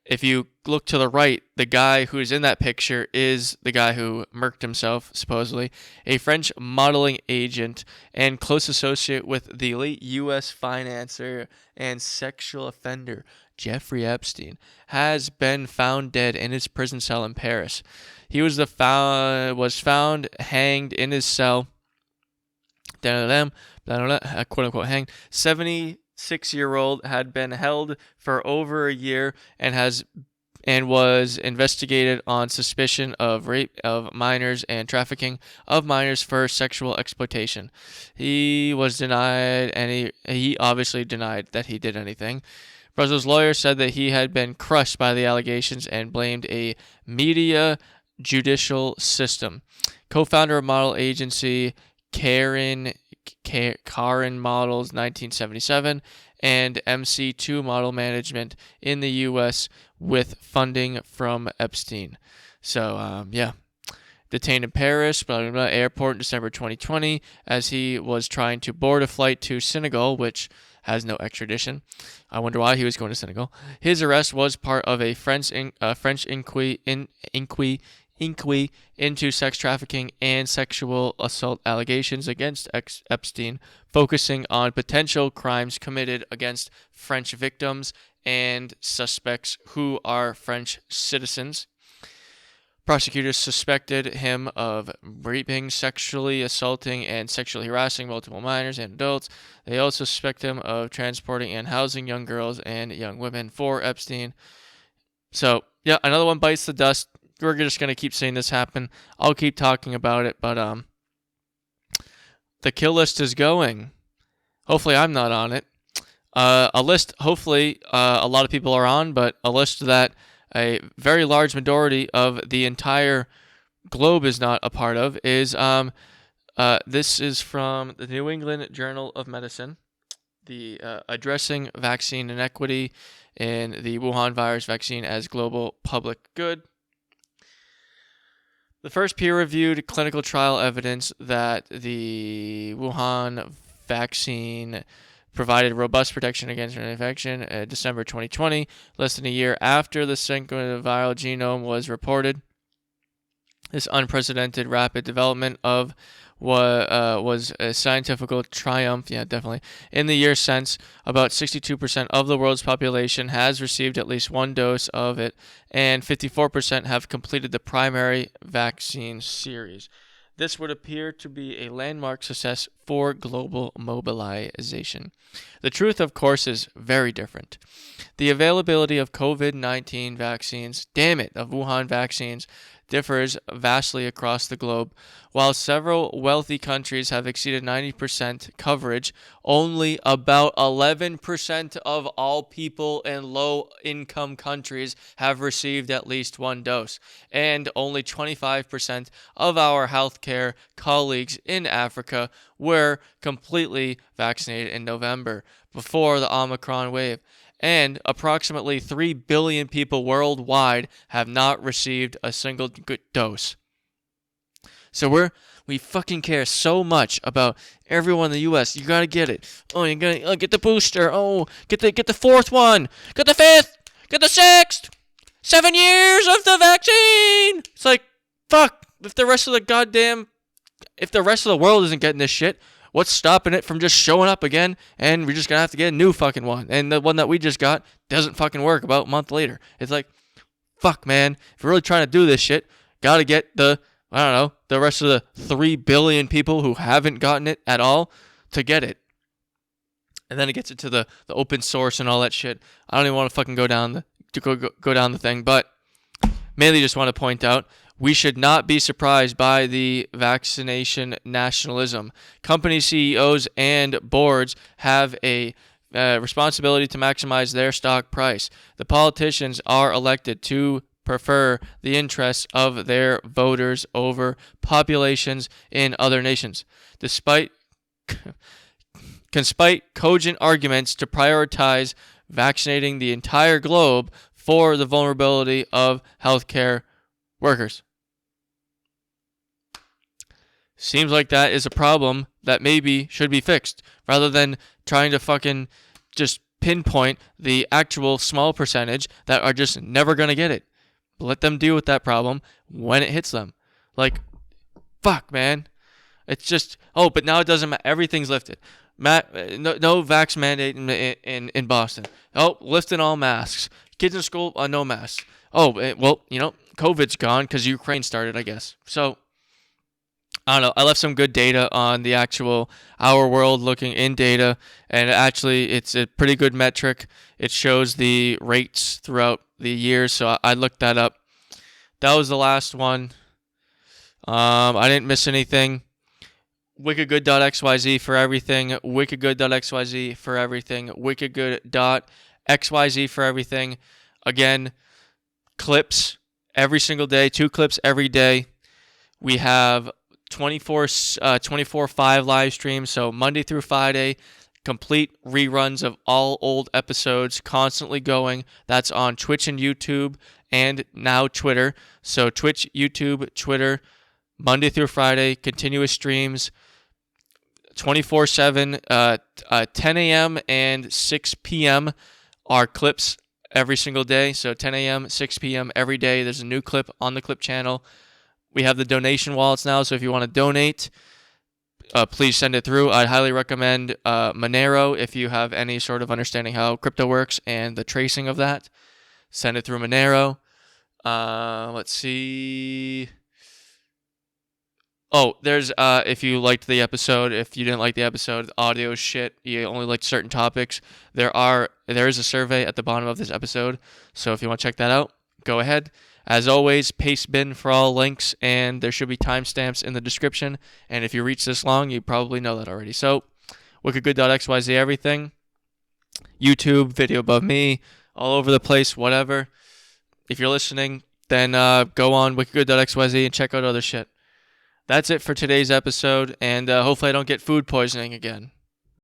[SPEAKER 1] If you look to the right, the guy who's in that picture is the guy who murked himself, supposedly. A French modeling agent and close associate with the late U.S. financier and sexual offender Jeffrey Epstein has been found dead in his prison cell in Paris. He was found hanged in his cell, quote unquote hanged. 76-year-old had been held for over a year and was investigated on suspicion of rape of minors and trafficking of minors for sexual exploitation. He was denied, and he obviously denied that he did anything. Brussels' lawyer said that he had been crushed by the allegations and blamed a media judicial system. Co-founder of model agency Karen Models 1977 and MC2 Model Management in the U.S. with funding from Epstein. So, detained in Paris, airport in December 2020 as he was trying to board a flight to Senegal, which has no extradition. I wonder why he was going to Senegal. His arrest was part of a French inquiry into sex trafficking and sexual assault allegations against Epstein, focusing on potential crimes committed against French victims and suspects who are French citizens. Prosecutors suspected him of raping, sexually assaulting, and sexually harassing multiple minors and adults. They also suspect him of transporting and housing young girls and young women for Epstein. So, yeah, another one bites the dust. We're just going to keep seeing this happen. I'll keep talking about it, but the kill list is going. Hopefully I'm not on it. A list, hopefully, a lot of people are on, but a list that a very large majority of the entire globe is not a part of is this is from the New England Journal of Medicine, the addressing vaccine inequity in the Wuhan virus vaccine as global public good. The first peer-reviewed clinical trial evidence that the Wuhan vaccine provided robust protection against infection in December 2020, less than a year after the viral genome was reported. This unprecedented rapid development of what was a scientific triumph, definitely. In the years since, about 62% of the world's population has received at least one dose of it, and 54% have completed the primary vaccine series. This would appear to be a landmark success for global mobilization. The truth, of course, is very different. The availability of COVID-19 vaccines, of Wuhan vaccines, differs vastly across the globe. While several wealthy countries have exceeded 90% coverage, only about 11% of all people in low-income countries have received at least one dose, and only 25% of our healthcare colleagues in Africa were completely vaccinated in November, before the Omicron wave. And approximately 3 billion people worldwide have not received a single good dose. So we fucking care so much about everyone in the U.S. You gotta get it. Oh, you gotta get the booster. Oh, get the fourth one. Get the fifth. Get the sixth. 7 years of the vaccine. It's like, fuck. If the rest of the world isn't getting this shit, what's stopping it from just showing up again, and we're just going to have to get a new fucking one. And the one that we just got doesn't fucking work about a month later. It's like, fuck, man. If we're really trying to do this shit, got to get the rest of the 3 billion people who haven't gotten it at all to get it. And then it gets into the open source and all that shit. I don't even want to fucking go down the thing, but mainly just want to point out, we should not be surprised by the vaccination nationalism. Company CEOs and boards have a responsibility to maximize their stock price. The politicians are elected to prefer the interests of their voters over populations in other nations, despite cogent arguments to prioritize vaccinating the entire globe for the vulnerability of healthcare workers. Seems like that is a problem that maybe should be fixed, rather than trying to fucking just pinpoint the actual small percentage that are just never going to get it. Let them deal with that problem when it hits them. Like, fuck, man. It's just, but now it doesn't matter. Everything's lifted. No vax mandate in Boston. Lifting all masks. Kids in school, no masks. COVID's gone because Ukraine started, I guess. So, I don't know. I left some good data on the actual Our World looking in data, and actually it's a pretty good metric. It shows the rates throughout the years, so I looked that up. That was the last one. I didn't miss anything. Wickedgood.xyz for everything. Wickedgood.xyz for everything. Wickedgood.xyz for everything. Again, clips every single day, 2 clips every day. We have 24/5 live streams, so Monday through Friday, complete reruns of all old episodes constantly going. That's on Twitch and YouTube and now Twitter. So Twitch, YouTube, Twitter, Monday through Friday, continuous streams, 24/7, 10 a.m. and 6 p.m. are clips every single day. So 10 a.m., 6 p.m. every day. There's a new clip on the clip channel. We have the donation wallets now, so if you want to donate, please send it through. I'd highly recommend Monero if you have any sort of understanding how crypto works and the tracing of that. Send it through Monero. Let's see. Oh, there's if you liked the episode, if you didn't like the episode, the audio is shit, you only liked certain topics, there is a survey at the bottom of this episode. So if you want to check that out, go ahead. As always, paste bin for all links, and there should be timestamps in the description. And if you reach this long, you probably know that already. So, wickedgood.xyz everything. YouTube, video above me, all over the place, whatever. If you're listening, then go on wickedgood.xyz and check out other shit. That's it for today's episode, and hopefully I don't get food poisoning again.